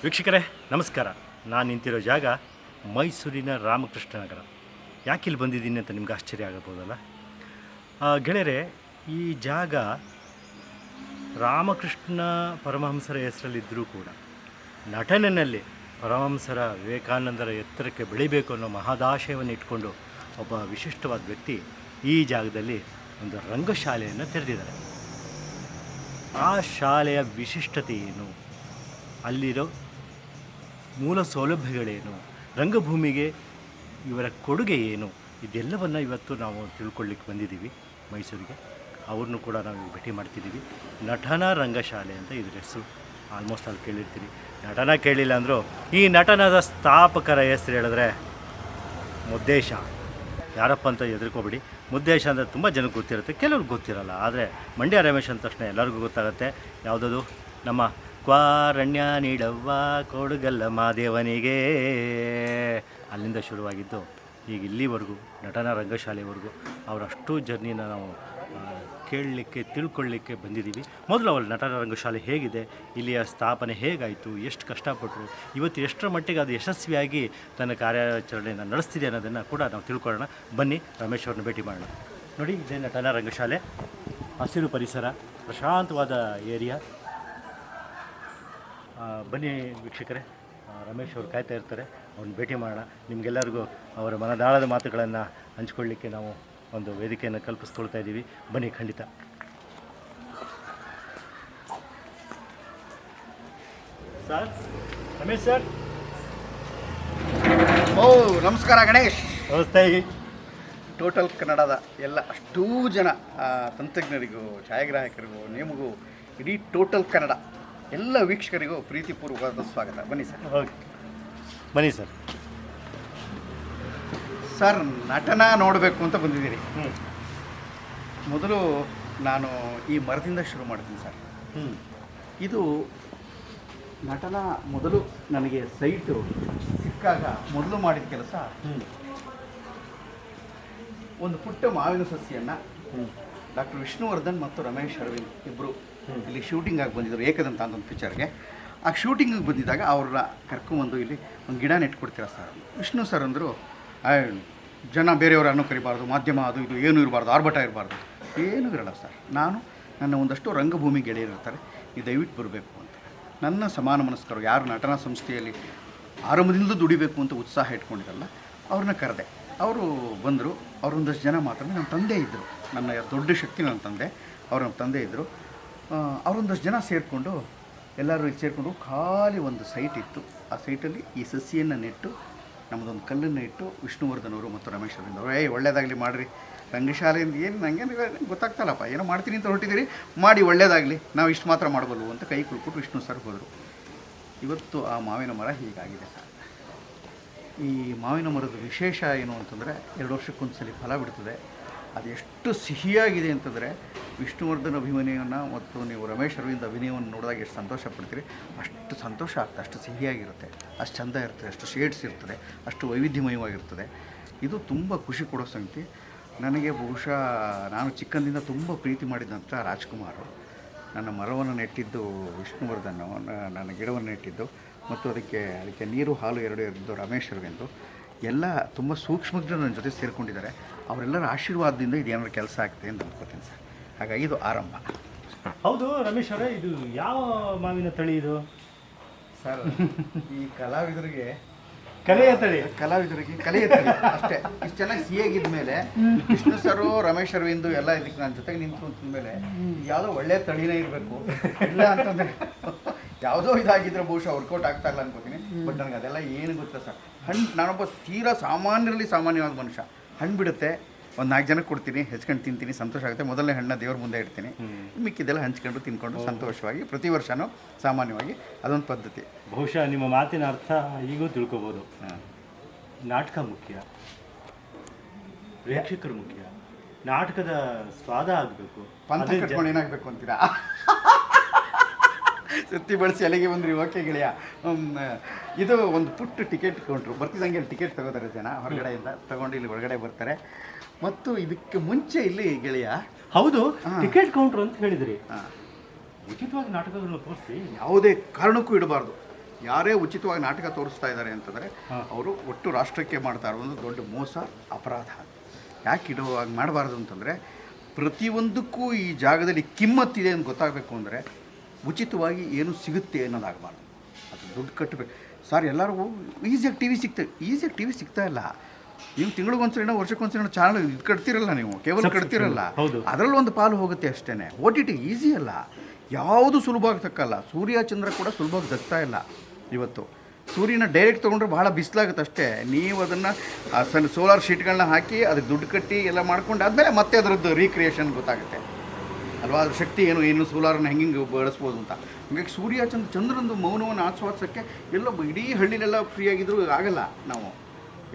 ವೀಕ್ಷಕರೇ ನಮಸ್ಕಾರ. ನಾನು ನಿಂತಿರೋ ಜಾಗ ಮೈಸೂರಿನ ರಾಮಕೃಷ್ಣ ನಗರ. ಯಾಕೆ ಇಲ್ಲಿ ಬಂದಿದ್ದೀನಿ ಅಂತ ನಿಮ್ಗೆ ಆಶ್ಚರ್ಯ ಆಗಬಹುದಲ್ಲ. ಗೆಳೆಯರೆ, ಈ ಜಾಗ ರಾಮಕೃಷ್ಣ ಪರಮಹಂಸರ ಹೆಸರಲ್ಲಿದ್ದರೂ ಕೂಡ ನಟನೆಯಲ್ಲಿ ಪರಮಹಂಸರ ವಿವೇಕಾನಂದರ ಎತ್ತರಕ್ಕೆ ಬೆಳಿಬೇಕು ಅನ್ನೋ ಮಹದಾಶಯವನ್ನು ಇಟ್ಕೊಂಡು ಒಬ್ಬ ವಿಶಿಷ್ಟವಾದ ವ್ಯಕ್ತಿ ಈ ಜಾಗದಲ್ಲಿ ಒಂದು ರಂಗಶಾಲೆಯನ್ನು ತೆರೆದಿದ್ದಾರೆ. ಆ ಶಾಲೆಯ ವಿಶಿಷ್ಟತೆ ಏನು, ಅಲ್ಲಿರೋ ಮೂಲ ಸೌಲಭ್ಯಗಳೇನು, ರಂಗಭೂಮಿಗೆ ಇವರ ಕೊಡುಗೆ ಏನು, ಇದೆಲ್ಲವನ್ನು ಇವತ್ತು ನಾವು ತಿಳ್ಕೊಳ್ಳಿಕ್ಕೆ ಬಂದಿದ್ದೀವಿ ಮೈಸೂರಿಗೆ. ಅವ್ರನ್ನೂ ಕೂಡ ನಾವು ಭೇಟಿ ಮಾಡ್ತಿದ್ದೀವಿ. ನಟನಾ ರಂಗಶಾಲೆ ಅಂತ ಇದ್ರ ಹೆಸರು. ಆಲ್ಮೋಸ್ಟ್ ಅಲ್ಲಿ ಕೇಳಿರ್ತೀರಿ. ನಟನ ಕೇಳಿಲ್ಲ ಅಂದರೂ ಈ ನಟನದ ಸ್ಥಾಪಕರ ಹೆಸರು ಹೇಳಿದ್ರೆ ಮುದ್ದೇಶ. ಯಾರಪ್ಪ ಅಂತ ಹೆದರ್ಕೋಬೇಡಿ. ಮುದ್ದೇಶ ಅಂದರೆ ತುಂಬ ಜನಕ್ಕೆ ಗೊತ್ತಿರುತ್ತೆ, ಕೆಲವ್ರಿಗೆ ಗೊತ್ತಿರಲ್ಲ. ಆದರೆ ಮಂಡ್ಯ ರಮೇಶ್ ಅಂದ ತಕ್ಷಣ ಎಲ್ಲರಿಗೂ ಗೊತ್ತಾಗುತ್ತೆ. ಯಾವುದದು ನಮ್ಮ ಕ್ವಾರಣ್ಯ ನೀಡವ್ವ ಕೊಡುಗಲ್ಲ ಮಾದೇವನಿಗೆ, ಅಲ್ಲಿಂದ ಶುರುವಾಗಿದ್ದು ಈಗ ಇಲ್ಲಿವರೆಗೂ ನಟನಾ ರಂಗಶಾಲೆವರೆಗೂ ಅವರಷ್ಟು ಜರ್ನಿನ ನಾವು ಕೇಳಲಿಕ್ಕೆ ತಿಳ್ಕೊಳ್ಳಿಕ್ಕೆ ಬಂದಿದ್ದೀವಿ. ಮೊದಲು ಅವಳು ನಟನಾ ರಂಗಶಾಲೆ ಹೇಗಿದೆ, ಇಲ್ಲಿಯ ಸ್ಥಾಪನೆ ಹೇಗಾಯಿತು, ಎಷ್ಟು ಕಷ್ಟಪಟ್ಟರು, ಇವತ್ತು ಎಷ್ಟರ ಮಟ್ಟಿಗೆ ಅದು ಯಶಸ್ವಿಯಾಗಿ ತನ್ನ ಕಾರ್ಯಾಚರಣೆಯನ್ನು ನಡೆಸ್ತಿದೆ ಅನ್ನೋದನ್ನು ಕೂಡ ನಾವು ತಿಳ್ಕೊಳ್ಳೋಣ. ಬನ್ನಿ, ರಮೇಶ್ ಅವ್ರನ್ನ ಭೇಟಿ ಮಾಡೋಣ. ನೋಡಿ, ಇದೇ ನಟನಾ ರಂಗಶಾಲೆ. ಹಸಿರು ಪರಿಸರ, ಪ್ರಶಾಂತವಾದ ಏರಿಯಾ. ಬನ್ನಿ ವೀಕ್ಷಕರೇ, ರಮೇಶ್ ಅವರು ಕಾಯ್ತಾ ಇರ್ತಾರೆ. ಅವ್ರನ್ನ ಭೇಟಿ ಮಾಡೋಣ. ನಿಮಗೆಲ್ಲರಿಗೂ ಅವರ ಮನದಾಳದ ಮಾತುಗಳನ್ನು ಹಂಚ್ಕೊಳ್ಳಿಕ್ಕೆ ನಾವು ಒಂದು ವೇದಿಕೆಯನ್ನು ಕಲ್ಪಿಸ್ಕೊಳ್ತಾ ಇದ್ದೀವಿ. ಬನ್ನಿ, ಖಂಡಿತ. Sir, Ramesh sir. ಓ ನಮಸ್ಕಾರ ಗಣೇಶ್. ನಮಸ್ತೆ. ಟೋಟಲ್ ಕನ್ನಡದ ಎಲ್ಲ ಅಷ್ಟೂ ಜನ ತಂತ್ರಜ್ಞರಿಗೂ ಛಾಯಾಗ್ರಾಹಕರಿಗೂ ನಿಮಗೂ ಇಡೀ ಟೋಟಲ್ ಕನ್ನಡ ಎಲ್ಲ ವೀಕ್ಷಕರಿಗೂ ಪ್ರೀತಿಪೂರ್ವಕವಾದ ಸ್ವಾಗತ. ಬನ್ನಿ ಸರ್. ಓಕೆ, ಬನ್ನಿ ಸರ್. ಸರ್, ನಟನ ನೋಡಬೇಕು ಅಂತ ಬಂದಿದ್ದೀರಿ. ಮೊದಲು ನಾನು ಈ ಮರದಿಂದ ಶುರು ಮಾಡ್ತೀನಿ ಸರ್. ಇದು ನಟನ ಮೊದಲು ನನಗೆ ಸೈಟು ಸಿಕ್ಕಾಗ ಮೊದಲು ಮಾಡಿದ ಕೆಲಸ, ಒಂದು ಪುಟ್ಟ ಮಾವಿನ ಸಸಿಯನ್ನು ಡಾಕ್ಟರ್ ವಿಷ್ಣುವರ್ಧನ್ ಮತ್ತು ರಮೇಶ್ ಅರವಿಂದ್ ಇಬ್ಬರು ಇಲ್ಲಿ ಶೂಟಿಂಗ್ ಆಗಿ ಬಂದಿದ್ದರು ಏಕದಂತ ಅಂತ ಒಂದು ಪಿಕ್ಚರ್ಗೆ. ಆ ಶೂಟಿಂಗಿಗೆ ಬಂದಿದ್ದಾಗ ಅವ್ರನ್ನ ಕರ್ಕೊಂಬಂದು ಇಲ್ಲಿ ಒಂದು ಗಿಡ ನೆಟ್ಕೊಡ್ತೀರ ಸರ್. ವಿಷ್ಣು ಸರ್ ಅಂದರು, ಜನ ಬೇರೆಯವರನ್ನು ಕರಿಬಾರ್ದು, ಮಾಧ್ಯಮ ಅದು ಇದು ಏನೂ ಇರಬಾರ್ದು, ಆರ್ಭಟ ಇರಬಾರ್ದು, ಏನೂ ಇರಲ್ಲ ಸರ್. ನನ್ನ ಒಂದಷ್ಟು ರಂಗಭೂಮಿ ಗೆಳೆಯರಿರ್ತಾರೆ, ನೀವು ದಯವಿಟ್ಟು ಬರಬೇಕು ಅಂತ. ನನ್ನ ಸಮಾನ ಮನಸ್ಕರು ಯಾರು ನಟನಾ ಸಂಸ್ಥೆಯಲ್ಲಿ ಆರಂಭದಿಂದ ದುಡಿಬೇಕು ಅಂತ ಉತ್ಸಾಹ ಇಟ್ಕೊಂಡಿರಲ್ಲ, ಅವ್ರನ್ನ ಕರೆದೆ. ಅವರು ಬಂದರು. ಅವರೊಂದಷ್ಟು ಜನ ಮಾತ್ರ ನಮ್ಮ ತಂದೆ ಇದ್ದರು. ನನ್ನ ದೊಡ್ಡ ಶಕ್ತಿ ನನ್ನ ತಂದೆ. ಅವರು ನಮ್ಮ ತಂದೆ ಇದ್ದರು. ಅವರೊಂದಷ್ಟು ಜನ ಸೇರಿಕೊಂಡು ಎಲ್ಲರೂ ಸೇರಿಕೊಂಡು ಖಾಲಿ ಒಂದು ಸೈಟ್ ಇತ್ತು. ಆ ಸೈಟಲ್ಲಿ ಈ ಸಸಿಯನ್ನು ನೆಟ್ಟು ನಮ್ಮದೊಂದು ಕಲ್ಲನ್ನು ಇಟ್ಟು ವಿಷ್ಣುವರ್ಧನ್ ಅವರು ಮತ್ತು ರಮೇಶ್ ಅರವಿಂದ್ ಅವರು, ಒಳ್ಳೇದಾಗಲಿ ಮಾಡಿರಿ, ರಂಗಶಾಲೆಯಿಂದ ಏನು ನನಗೆ ಗೊತ್ತಾಗ್ತಾಯಿಲ್ಲಪ್ಪ, ಏನೋ ಮಾಡ್ತೀನಿ ಅಂತ ಹೊರಟಿದ್ದೀರಿ, ಮಾಡಿ ಒಳ್ಳೇದಾಗಲಿ, ನಾವು ಇಷ್ಟು ಮಾತ್ರ ಮಾಡಬಲ್ವು ಅಂತ ಕೈ ಕುಳ್ಬಿಟ್ಟು ವಿಷ್ಣು ಸರ್ ಹೋದರು. ಇವತ್ತು ಆ ಮಾವಿನ ಮರ ಹೀಗಾಗಿದೆ ಸರ್. ಈ ಮಾವಿನ ಮರದ ವಿಶೇಷ ಏನು ಅಂತಂದರೆ 2 ವರ್ಷಕ್ಕೊಂದು ಸಲ ಫಲ ಬಿಡ್ತದೆ. ಅದು ಎಷ್ಟು ಸಿಹಿಯಾಗಿದೆ ಅಂತಂದರೆ ವಿಷ್ಣುವರ್ಧನ್ ಅಭಿನಯವನ್ನು ಮತ್ತು ನೀವು ರಮೇಶ್ ಅರವಿಂದ್ ಅಭಿನಯವನ್ನು ನೋಡಿದಾಗ ಎಷ್ಟು ಸಂತೋಷ ಪಡ್ತೀರಿ, ಅಷ್ಟು ಸಂತೋಷ ಆಗ್ತದೆ. ಅಷ್ಟು ಸಿಹಿಯಾಗಿರುತ್ತೆ, ಅಷ್ಟು ಚೆಂದ ಇರ್ತದೆ, ಅಷ್ಟು ಶೇಡ್ಸ್ ಇರ್ತದೆ, ಅಷ್ಟು ವೈವಿಧ್ಯಮಯವಾಗಿರ್ತದೆ. ಇದು ತುಂಬ ಖುಷಿ ಕೊಡೋ ಸಂಗತಿ. ನನಗೆ ಬಹುಶಃ ನಾನು ಚಿಕ್ಕಂದಿಂದ ತುಂಬ ಪ್ರೀತಿ ಮಾಡಿದಂಥ ರಾಜ್ಕುಮಾರ್ ನನ್ನ ಮರವನ್ನು ನೆಟ್ಟಿದ್ದು, ವಿಷ್ಣುವರ್ಧನ್ ನನ್ನ ಗಿಡವನ್ನು ನೆಟ್ಟಿದ್ದು, ಮತ್ತು ಅದಕ್ಕೆ ನೀರು ಹಾಲು ಎರಡು ಇದ್ದು ರಮೇಶ್ ಅರವಿಂದು ಎಲ್ಲ ತುಂಬ ಸೂಕ್ಷ್ಮಜ್ಞರು ನನ್ನ ಜೊತೆ ಸೇರಿಕೊಂಡಿದ್ದಾರೆ. ಅವರೆಲ್ಲರ ಆಶೀರ್ವಾದದಿಂದ ಇದು ಏನಾದ್ರು ಕೆಲಸ ಆಗ್ತದೆ ಅಂತ ಅಂದ್ಕೋತೀನಿ ಸರ್. ಹಾಗಾಗಿ ಇದು ಆರಂಭ. ಹೌದು ರಮೇಶ್ ಅವರೇ, ಇದು ಯಾವ ಮಾವಿನ ತಳಿ ಇದು ಸರ್? ಈ ಕಲಾವಿದರಿಗೆ ಕಲೆಯ ತಳಿ ಅಷ್ಟೇ. ಇಷ್ಟು ಚೆನ್ನಾಗಿ ಸಿಹಿಯಾಗಿದ್ದ ಮೇಲೆ ವಿಷ್ಣು ಸರು ರಮೇಶ್ ಅರವಿಂದು ಎಲ್ಲ ಇದಕ್ಕೆ ನನ್ನ ಜೊತೆಗೆ ನಿಂತು ಅಂದಮೇಲೆ ಯಾವುದೋ ಒಳ್ಳೆಯ ತಳಿನೇ ಇರಬೇಕು. ಇಲ್ಲ ಅಂತಂದರೆ ಯಾವುದೋ ಇದಾಗಿದ್ದರೆ ಬಹುಶಃ ವರ್ಕೌಟ್ ಆಗ್ತಾ ಇಲ್ಲ ಅನ್ಕೋತೀನಿ. ಬಟ್ ನನಗೆ ಅದೆಲ್ಲ ಏನು ಗೊತ್ತಾ ಸರ್, ನಾನೊಬ್ಬ ತೀರಾ ಸಾಮಾನ್ಯರಲ್ಲಿ ಸಾಮಾನ್ಯವಾದ ಮನುಷ್ಯ. ಹಣ್ಣು ಬಿಡುತ್ತೆ, ಒಂದು 4 ಜನಕ್ಕೆ ಕೊಡ್ತೀನಿ, ಹೆಚ್ಕೊಂಡು ತಿಂತೀನಿ, ಸಂತೋಷ ಆಗುತ್ತೆ. ಮೊದಲನೇ ಹಣ್ಣು ದೇವ್ರ ಮುಂದೆ ಇಡ್ತೀನಿ, ಮಿಕ್ಕಿದ್ದೆಲ್ಲ ಹಂಚ್ಕೊಂಡು ತಿನ್ಕೊಂಡು ಸಂತೋಷವಾಗಿ ಪ್ರತಿ ವರ್ಷವೂ ಸಾಮಾನ್ಯವಾಗಿ ಅದೊಂದು ಪದ್ಧತಿ. ಬಹುಶಃ ನಿಮ್ಮ ಮಾತಿನ ಅರ್ಥ ಈಗೂ ತಿಳ್ಕೊಬೋದು. ನಾಟಕ ಮುಖ್ಯ, ಪ್ರೇಕ್ಷಕರು ಮುಖ್ಯ, ನಾಟಕದ ಸ್ವಾದ ಆಗಬೇಕು, ಪಂಥ ಕಟ್ಕೊಂಡು ಏನಾಗಬೇಕು ಅಂತೀರಾ? ಸುತ್ತಿ ಬಳಸಿ ಅಲ್ಲಿಗೆ ಬಂದ್ರಿ. ಓಕೆ ಗೆಳೆಯ, ಇದು ಒಂದು ಪುಟ್ಟ ಟಿಕೆಟ್ ಕೌಂಟ್ರು. ಬರ್ತಿದ್ದಂಗೆ ಟಿಕೆಟ್ ತಗೋತಾರೆ ಜನ, ಹೊರಗಡೆಯಿಂದ ತಗೊಂಡು ಇಲ್ಲಿ ಒಳಗಡೆ ಬರ್ತಾರೆ. ಮತ್ತು ಇದಕ್ಕೆ ಮುಂಚೆ ಇಲ್ಲಿ ಗೆಳೆಯ, ಹೌದು, ಟಿಕೆಟ್ ಕೌಂಟ್ರ್ ಅಂತ ಹೇಳಿದ್ರಿ. ಉಚಿತವಾಗಿ ನಾಟಕಗಳನ್ನು ತೋರಿಸಿ ಯಾವುದೇ ಕಾರಣಕ್ಕೂ ಇಡಬಾರ್ದು. ಯಾರೇ ಉಚಿತವಾಗಿ ನಾಟಕ ತೋರಿಸ್ತಾ ಇದ್ದಾರೆ ಅಂತಂದರೆ ಅವರು ಒಟ್ಟು ರಾಷ್ಟ್ರಕ್ಕೆ ಮಾಡ್ತಾ ಇರೋ ಒಂದು ದೊಡ್ಡ ಮೋಸ, ಅಪರಾಧ. ಯಾಕೆ ಇಡುವಾಗಿ ಮಾಡಬಾರ್ದು ಅಂತಂದರೆ ಪ್ರತಿಯೊಂದಕ್ಕೂ ಈ ಜಾಗದಲ್ಲಿ ಕಿಮ್ಮತ್ತಿದೆ ಅಂತ ಗೊತ್ತಾಗಬೇಕು ಅಂದರೆ ಉಚಿತವಾಗಿ ಏನು ಸಿಗುತ್ತೆ ಅನ್ನೋದಾಗಬಾರ್ದು. ಅದು ದುಡ್ಡು ಕಟ್ಟಬೇಕು ಸರ್. ಎಲ್ಲರಿಗೂ ಈಸಿಯಾಗಿ ಟಿ ವಿ ಸಿಗ್ತಾ ಇಲ್ಲ. ನೀವು ತಿಂಗಳಿಗೊಂದ್ಸರಿನೋ ವರ್ಷಕ್ಕೊಂದ್ಸರಿನೋ ಚಾನಲ್ ಇದು ಕಟ್ತಿರಲ್ಲ, ನೀವು ಕೇವಲ ಕಟ್ತಿರಲ್ಲ, ಅದರಲ್ಲಿ ಒಂದು ಪಾಲು ಹೋಗುತ್ತೆ ಅಷ್ಟೇ. OTT ಈಸಿ ಅಲ್ಲ, ಯಾವುದು ಸುಲಭವಾಗಿ ದಕ್ಕಲ್ಲ. ಸೂರ್ಯ ಚಂದ್ರ ಕೂಡ ಸುಲಭವಾಗಿ ದಕ್ತಾ ಇಲ್ಲ. ಇವತ್ತು ಸೂರ್ಯನ ಡೈರೆಕ್ಟ್ ತೊಗೊಂಡ್ರೆ ಭಾಳ ಬಿಸಿಲಾಗುತ್ತೆ ಅಷ್ಟೇ. ನೀವು ಅದನ್ನು ಸೋಲಾರ್ ಶೀಟ್ಗಳನ್ನ ಹಾಕಿ ಅದಕ್ಕೆ ದುಡ್ಡು ಕಟ್ಟಿ ಎಲ್ಲ ಮಾಡ್ಕೊಂಡು ಆದಮೇಲೆ ಮತ್ತೆ ಅದರದ್ದು ರೀಕ್ರಿಯೇಷನ್ ಗೊತ್ತಾಗುತ್ತೆ ಅಲ್ವಾ, ಅದ್ರ ಶಕ್ತಿ ಏನು ಸೋಲಾರನ್ನ ಹೆಂಗೆ ಬಳಸ್ಬೋದು ಅಂತ. ಹಾಗಾಗಿ ಸೂರ್ಯ ಚಂದ್ರನದು ಮೌನವನ್ನು ಆಸ್ವಾದಿಸೋಕ್ಕೆ ಎಲ್ಲೋ ಇಡೀ ಹಳ್ಳಿಲೆಲ್ಲ ಫ್ರೀಯಾಗಿದ್ದರೂ ಆಗಲ್ಲ. ನಾವು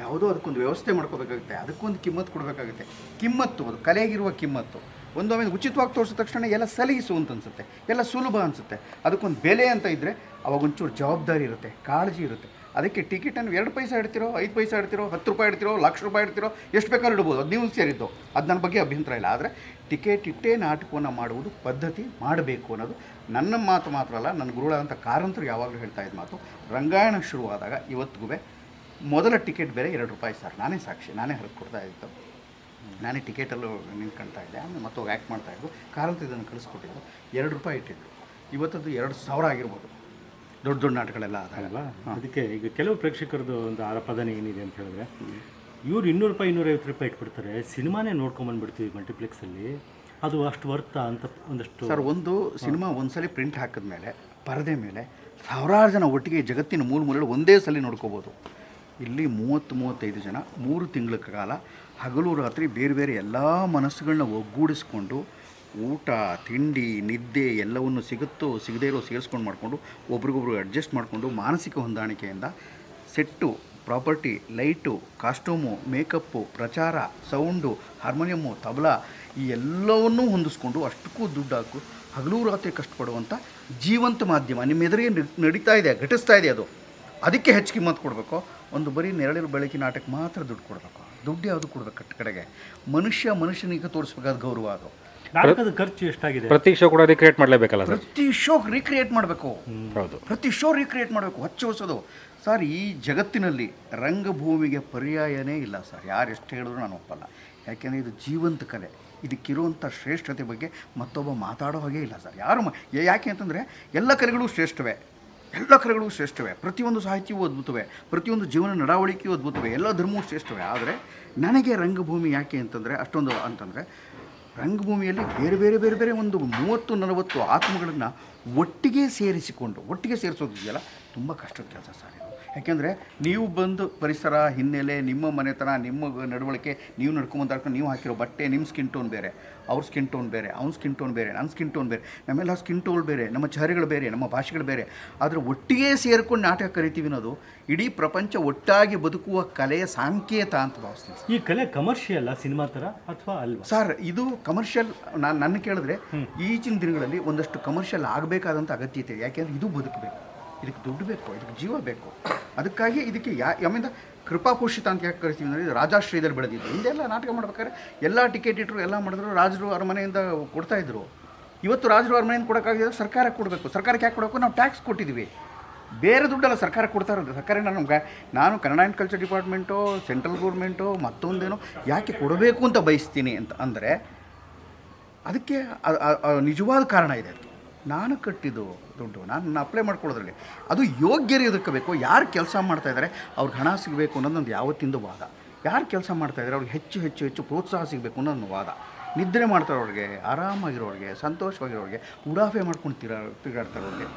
ಯಾವುದೋ ಅದಕ್ಕೊಂದು ವ್ಯವಸ್ಥೆ ಮಾಡ್ಕೋಬೇಕಾಗುತ್ತೆ, ಅದಕ್ಕೊಂದು ಕಿಮ್ಮತ್ತು ಕೊಡಬೇಕಾಗುತ್ತೆ. ಕಿಮ್ಮತ್ತು, ಅದು ಕಲೆಗಿರುವ ಕಿಮ್ಮತ್ತು. ಒಂದೊಮ್ಮೆ ಉಚಿತವಾಗಿ ತೋರಿಸಿದ ತಕ್ಷಣ ಎಲ್ಲ ಸಲಹಿಸು ಅಂತ ಅನಿಸುತ್ತೆ, ಎಲ್ಲ ಸುಲಭ ಅನಿಸುತ್ತೆ. ಅದಕ್ಕೊಂದು ಬೆಲೆ ಅಂತ ಇದ್ದರೆ ಅವಾಗ ಒಂಚೂರು ಜವಾಬ್ದಾರಿ ಇರುತ್ತೆ, ಕಾಳಜಿ ಇರುತ್ತೆ. ಅದಕ್ಕೆ ಟಿಕೆಟನ್ನು 2 ಪೈಸೆ ಇಡ್ತಿರೋ, 5 ಪೈಸೆ ಇಡ್ತಿರೋ, 10 ರೂಪಾಯಿ ಇಡ್ತಿರೋ, ₹1,00,000 ಇಡ್ತಿರೋ, ಎಷ್ಟು ಬೇಕಾದ್ರೂ ಇಡ್ಬೋದು. ಅದು ನೀವು ಸೇರಿದ್ದು, ಅದು ನನ್ನ ಬಗ್ಗೆ ಅಭ್ಯಂತರ ಇಲ್ಲ. ಆದರೆ ಟಿಕೆಟ್ ಇಟ್ಟೇ ನಾಟಕವನ್ನು ಮಾಡುವುದು ಪದ್ಧತಿ ಮಾಡಬೇಕು ಅನ್ನೋದು ನನ್ನ ಮಾತು ಮಾತ್ರ ಅಲ್ಲ, ನನ್ನ ಗುರುಗಳಾದಂಥ ಕಾರಂತರು ಯಾವಾಗಲೂ ಹೇಳ್ತಾ ಇದ್ದ ಮಾತು. ರಂಗಾಯಣ ಶುರುವಾದಾಗ ಇವತ್ತಿಗೂ ಮೊದಲ ಟಿಕೆಟ್ ಬೇರೆ ₹2 ಸರ್. ನಾನೇ ಸಾಕ್ಷಿ, ನಾನೇ ಹರಿದು ಕೊಡ್ತಾ ಇತ್ತು. ನಾನೇ ಟಿಕೆಟಲ್ಲೂ ನಿಂತ್ಕೊಳ್ತಾ ಇದ್ದೆ. ಆಮೇಲೆ ಮತ್ತೋಗಿ ಆ್ಯಕ್ಟ್ ಮಾಡ್ತಾಯಿದ್ದು. ಕಾರಂತ ಇದನ್ನು ಕಳಿಸ್ಕೊಟ್ಟಿದ್ದು ₹2 ಇಟ್ಟಿದ್ದು. ಇವತ್ತದು 2,000 ಆಗಿರ್ಬೋದು, ದೊಡ್ಡ ದೊಡ್ಡ ನಾಟಕಗಳೆಲ್ಲ ಆದಾಗಲ್ಲ. ಅದಕ್ಕೆ ಈಗ ಕೆಲವು ಪ್ರೇಕ್ಷಕರದ್ದು ಒಂದು ಆರೋಪನೆ ಏನಿದೆ ಅಂತ ಹೇಳಿದ್ರೆ, ಇವ್ರು ₹200 ₹250 ಇಟ್ಬಿಡ್ತಾರೆ, ಸಿನಿಮಾನೇ ನೋಡ್ಕೊಂಬಂದ್ಬಿಡ್ತೀವಿ ಮಲ್ಟಿಪ್ಲೆಕ್ಸಲ್ಲಿ, ಅದು ಅಷ್ಟು ವರ್ತ ಅಂತ ಒಂದಷ್ಟು. ಸರ್, ಒಂದು ಸಿನಿಮಾ ಒಂದ್ಸಲಿ ಪ್ರಿಂಟ್ ಹಾಕಿದ್ಮೇಲೆ ಪರದೆ ಮೇಲೆ ಸಾವಿರಾರು ಜನ ಒಟ್ಟಿಗೆ ಜಗತ್ತಿನ ಮೂಲೆಯಲ್ಲಿ ಒಂದೇ ಸಲ ನೋಡ್ಕೋಬೋದು. ಇಲ್ಲಿ 30-35 ಜನ 3 ತಿಂಗಳ ಕಾಲ ಹಗಲು ರಾತ್ರಿ ಬೇರೆ ಬೇರೆ ಎಲ್ಲ ಮನಸ್ಸುಗಳನ್ನ ಒಗ್ಗೂಡಿಸ್ಕೊಂಡು ಊಟ, ತಿಂಡಿ, ನಿದ್ದೆ ಎಲ್ಲವನ್ನು ಸಿಗುತ್ತೋ ಸಿಗದೇ ಇರೋ ಸೇರಿಸ್ಕೊಂಡು ಮಾಡಿಕೊಂಡು ಒಬ್ರಿಗೊಬ್ರು ಅಡ್ಜಸ್ಟ್ ಮಾಡಿಕೊಂಡು ಮಾನಸಿಕ ಹೊಂದಾಣಿಕೆಯಿಂದ set, property, light, costume, makeup, ಪ್ರಚಾರ, ಸೌಂಡು, ಹಾರ್ಮೋನಿಯಮ್ಮು, ತಬಲಾ ಈ ಎಲ್ಲವನ್ನೂ ಹೊಂದಿಸ್ಕೊಂಡು ಅಷ್ಟಕ್ಕೂ ದುಡ್ಡು ಹಾಕು ಹಗಲು ರಾತ್ರಿ ಕಷ್ಟಪಡುವಂಥ ಜೀವಂತ ಮಾಧ್ಯಮ ನಿಮ್ಮ ಎದುರಿಗೆ ನಡೀತಾ ಇದೆ, ಘಟಿಸ್ತಾ ಇದೆ. ಅದು ಅದಕ್ಕೆ ಹೆಚ್ಚು ಕಿಮ್ಮತ್ತು ಕೊಡಬೇಕು. ಒಂದು ಬರೀ ನೆರಳಿರು ಬೆಳಕಿನ ನಾಟಕ ಮಾತ್ರ ದುಡ್ಡು ಕೊಡಬೇಕು. ದುಡ್ಡು ಯಾವುದು ಕೊಡಬೇಕು ಕಡೆಗೆ ಮನುಷ್ಯನಿಗೆ ತೋರಿಸ್ಬೇಕಾದ ಗೌರವ. ಅದು ನಾಟಕದ ಖರ್ಚು ಎಷ್ಟಾಗಿದೆ? ಪ್ರತಿ ಶೋ ಕೂಡ ರೀಕ್ರಿಯೇಟ್ ಮಾಡಲೇಬೇಕಲ್ಲ? ಪ್ರತಿ ಶೋ ರೀಕ್ರಿಯೇಟ್ ಮಾಡಬೇಕು. ಹೌದು, ಪ್ರತಿ ಶೋ ರೀಕ್ರಿಯೇಟ್ ಮಾಡಬೇಕು, ಹೊಸದು. ಸರ್, ಈ ಜಗತ್ತಿನಲ್ಲಿ ರಂಗಭೂಮಿಗೆ ಪರ್ಯಾಯನೇ ಇಲ್ಲ ಸರ್. ಯಾರು ಎಷ್ಟು ಹೇಳಿದ್ರು ನಾನು ಒಪ್ಪಲ್ಲ. ಯಾಕೆಂದರೆ ಇದು ಜೀವಂತ ಕಲೆ. ಇದಕ್ಕಿರುವಂಥ ಶ್ರೇಷ್ಠತೆ ಬಗ್ಗೆ ಮತ್ತೊಬ್ಬ ಮಾತಾಡೋ ಹಾಗೆ ಇಲ್ಲ ಸರ್. ಯಾಕೆ ಅಂತಂದರೆ ಎಲ್ಲ ಕಲೆಗಳು ಶ್ರೇಷ್ಠವೇ. ಪ್ರತಿಯೊಂದು ಸಾಹಿತ್ಯವೂ ಅದ್ಭುತವೇ, ಪ್ರತಿಯೊಂದು ಜೀವನ ನಡವಳಿಕೆಯೂ ಅದ್ಭುತವೇ, ಎಲ್ಲ ಧರ್ಮವೂ ಶ್ರೇಷ್ಠವೇ. ಆದರೆ ನನಗೆ ರಂಗಭೂಮಿ ಯಾಕೆ ಅಂತಂದರೆ ಅಂತಂದರೆ ರಂಗಭೂಮಿಯಲ್ಲಿ ಬೇರೆ ಒಂದು 30-40 ಆತ್ಮಗಳನ್ನು ಒಟ್ಟಿಗೆ ಸೇರಿಸೋದಿದೆಯಲ್ಲ, ತುಂಬ ಕಷ್ಟದ ಕೆಲಸ ಸರ್ ಇದು. ಯಾಕೆಂದರೆ ನೀವು ಬಂದು ಪರಿಸರ, ಹಿನ್ನೆಲೆ, ನಿಮ್ಮ ಮನೆತನ, ನಿಮ್ಮ ನಡವಳಿಕೆ, ನೀವು ನಡ್ಕೊಂಬಂದು ನೀವು ಹಾಕಿರೋ ಬಟ್ಟೆ, ನಿಮ್ಮ ಸ್ಕಿನ್ ಟೋನ್ ಬೇರೆ, ಅವ್ರ ಸ್ಕಿನ್ ಟೋನ್ ಬೇರೆ, ಅವ್ನ ಸ್ಕಿನ್ ಟೋನ್ ಬೇರೆ, ನನ್ನ ಸ್ಕಿನ್ ಟೋನ್ ಬೇರೆ, ನಮ್ಮೆಲ್ಲ ಸ್ಕಿನ್ ಟೋನ್ ಬೇರೆ, ನಮ್ಮ ಚಹರೆಗಳು ಬೇರೆ, ನಮ್ಮ ಭಾಷೆಗಳು ಬೇರೆ. ಆದರೆ ಒಟ್ಟಿಗೆ ಸೇರ್ಕೊಂಡು ನಾಟಕ ಕರಿತೀವಿ ಅನ್ನೋದು ಇಡೀ ಪ್ರಪಂಚ ಒಟ್ಟಾಗಿ ಬದುಕುವ ಕಲೆಯ ಸಂಕೇತ ಅಂತ ಭಾವಿಸ್ತೀನಿ. ಈ ಕಲೆ ಕಮರ್ಷಿಯಲ್ ಸಿನಿಮಾ ಥರ ಅಥವಾ ಅಲ್ವಾ ಸರ್? ಇದು ಕಮರ್ಷಿಯಲ್. ನನ್ನ ಕೇಳಿದ್ರೆ ಈಚಿನ ದಿನಗಳಲ್ಲಿ ಒಂದಷ್ಟು ಕಮರ್ಷಿಯಲ್ ಆಗಬೇಕಾದಂಥ ಅಗತ್ಯತೆ. ಯಾಕೆಂದರೆ ಇದು ಬದುಕಬೇಕು, ಇದಕ್ಕೆ ದುಡ್ಡು ಬೇಕು, ಇದಕ್ಕೆ ಜೀವ ಬೇಕು. ಅದಕ್ಕಾಗಿ ಇದಕ್ಕೆ ಯಾಮಿಂದ ಕೃಪಾಪೋಷಿತ ಅಂತ ಯಾಕೆ ಕರಿತೀವಿ ಅಂದರೆ, ಇದು ರಾಜಾಶ್ರಯದಲ್ಲಿ ಬೆಳೆದಿದ್ದು. ಹಿಂದೆಲ್ಲ ನಾಟಕ ಮಾಡ್ಬೇಕಾದ್ರೆ ಎಲ್ಲ ಟಿಕೆಟ್ ಇಟ್ಟರು, ಎಲ್ಲ ಮಾಡಿದ್ರು, ರಾಜರು ಅರಮನೆಯಿಂದ ಕೊಡ್ತಾಯಿದ್ರು. ಇವತ್ತು ರಾಜರು ಅರಮನೆಯಿಂದ ಕೊಡೋಕ್ಕಾಗಿದ್ರೆ ಸರ್ಕಾರಕ್ಕೆ ಕೊಡಬೇಕು. ಸರ್ಕಾರಕ್ಕೆ ಯಾಕೆ ಕೊಡಬೇಕು? ನಾವು ಟ್ಯಾಕ್ಸ್ ಕೊಟ್ಟಿದ್ದೀವಿ, ಬೇರೆ ದುಡ್ಡೆಲ್ಲ ಸರ್ಕಾರಕ್ಕೆ ಕೊಡ್ತಾ ಇರೋದು. ಸರ್ಕಾರ ನಾನು ಕನ್ನಡ ಆ್ಯಂಡ್ ಕಲ್ಚರ್ ಡಿಪಾರ್ಟ್ಮೆಂಟೋ, ಸೆಂಟ್ರಲ್ ಗೌರ್ಮೆಂಟೋ, ಮತ್ತೊಂದೇನೋ ಯಾಕೆ ಕೊಡಬೇಕು ಅಂತ ಬಯಸ್ತೀನಿ ಅಂತ ಅಂದರೆ, ಅದಕ್ಕೆ ನಿಜವಾದ ಕಾರಣ ಇದೆ. ನಾನು ಕಟ್ಟಿದ್ದು ದುಡ್ಡು ನಾನು ಅಪ್ಲೈ ಮಾಡ್ಕೊಳ್ಳೋದ್ರಲ್ಲಿ ಅದು ಯೋಗ್ಯರು ಇದಕ್ಕೆ ಬೇಕು. ಯಾರು ಕೆಲಸ ಮಾಡ್ತಾಯಿದ್ದಾರೆ ಅವ್ರಿಗೆ ಹಣ ಸಿಗಬೇಕು ಅನ್ನೋದೊಂದು ಯಾವತ್ತಿಂದು ವಾದ. ಯಾರು ಕೆಲಸ ಮಾಡ್ತಾಯಿದ್ದಾರೆ ಅವ್ರಿಗೆ ಹೆಚ್ಚು ಪ್ರೋತ್ಸಾಹ ಸಿಗಬೇಕು ಅನ್ನೋದೊಂದು ವಾದ. ನಿದ್ರೆ ಮಾಡ್ತಾರವ್ರಿಗೆ, ಆರಾಮಾಗಿರೋರಿಗೆ, ಸಂತೋಷವಾಗಿರೋರಿಗೆ, ಉಡಾಫೆ ಮಾಡ್ಕೊಂಡು ತಿರುಗಾಡ್ತಾರವ್ರಿಗೆ,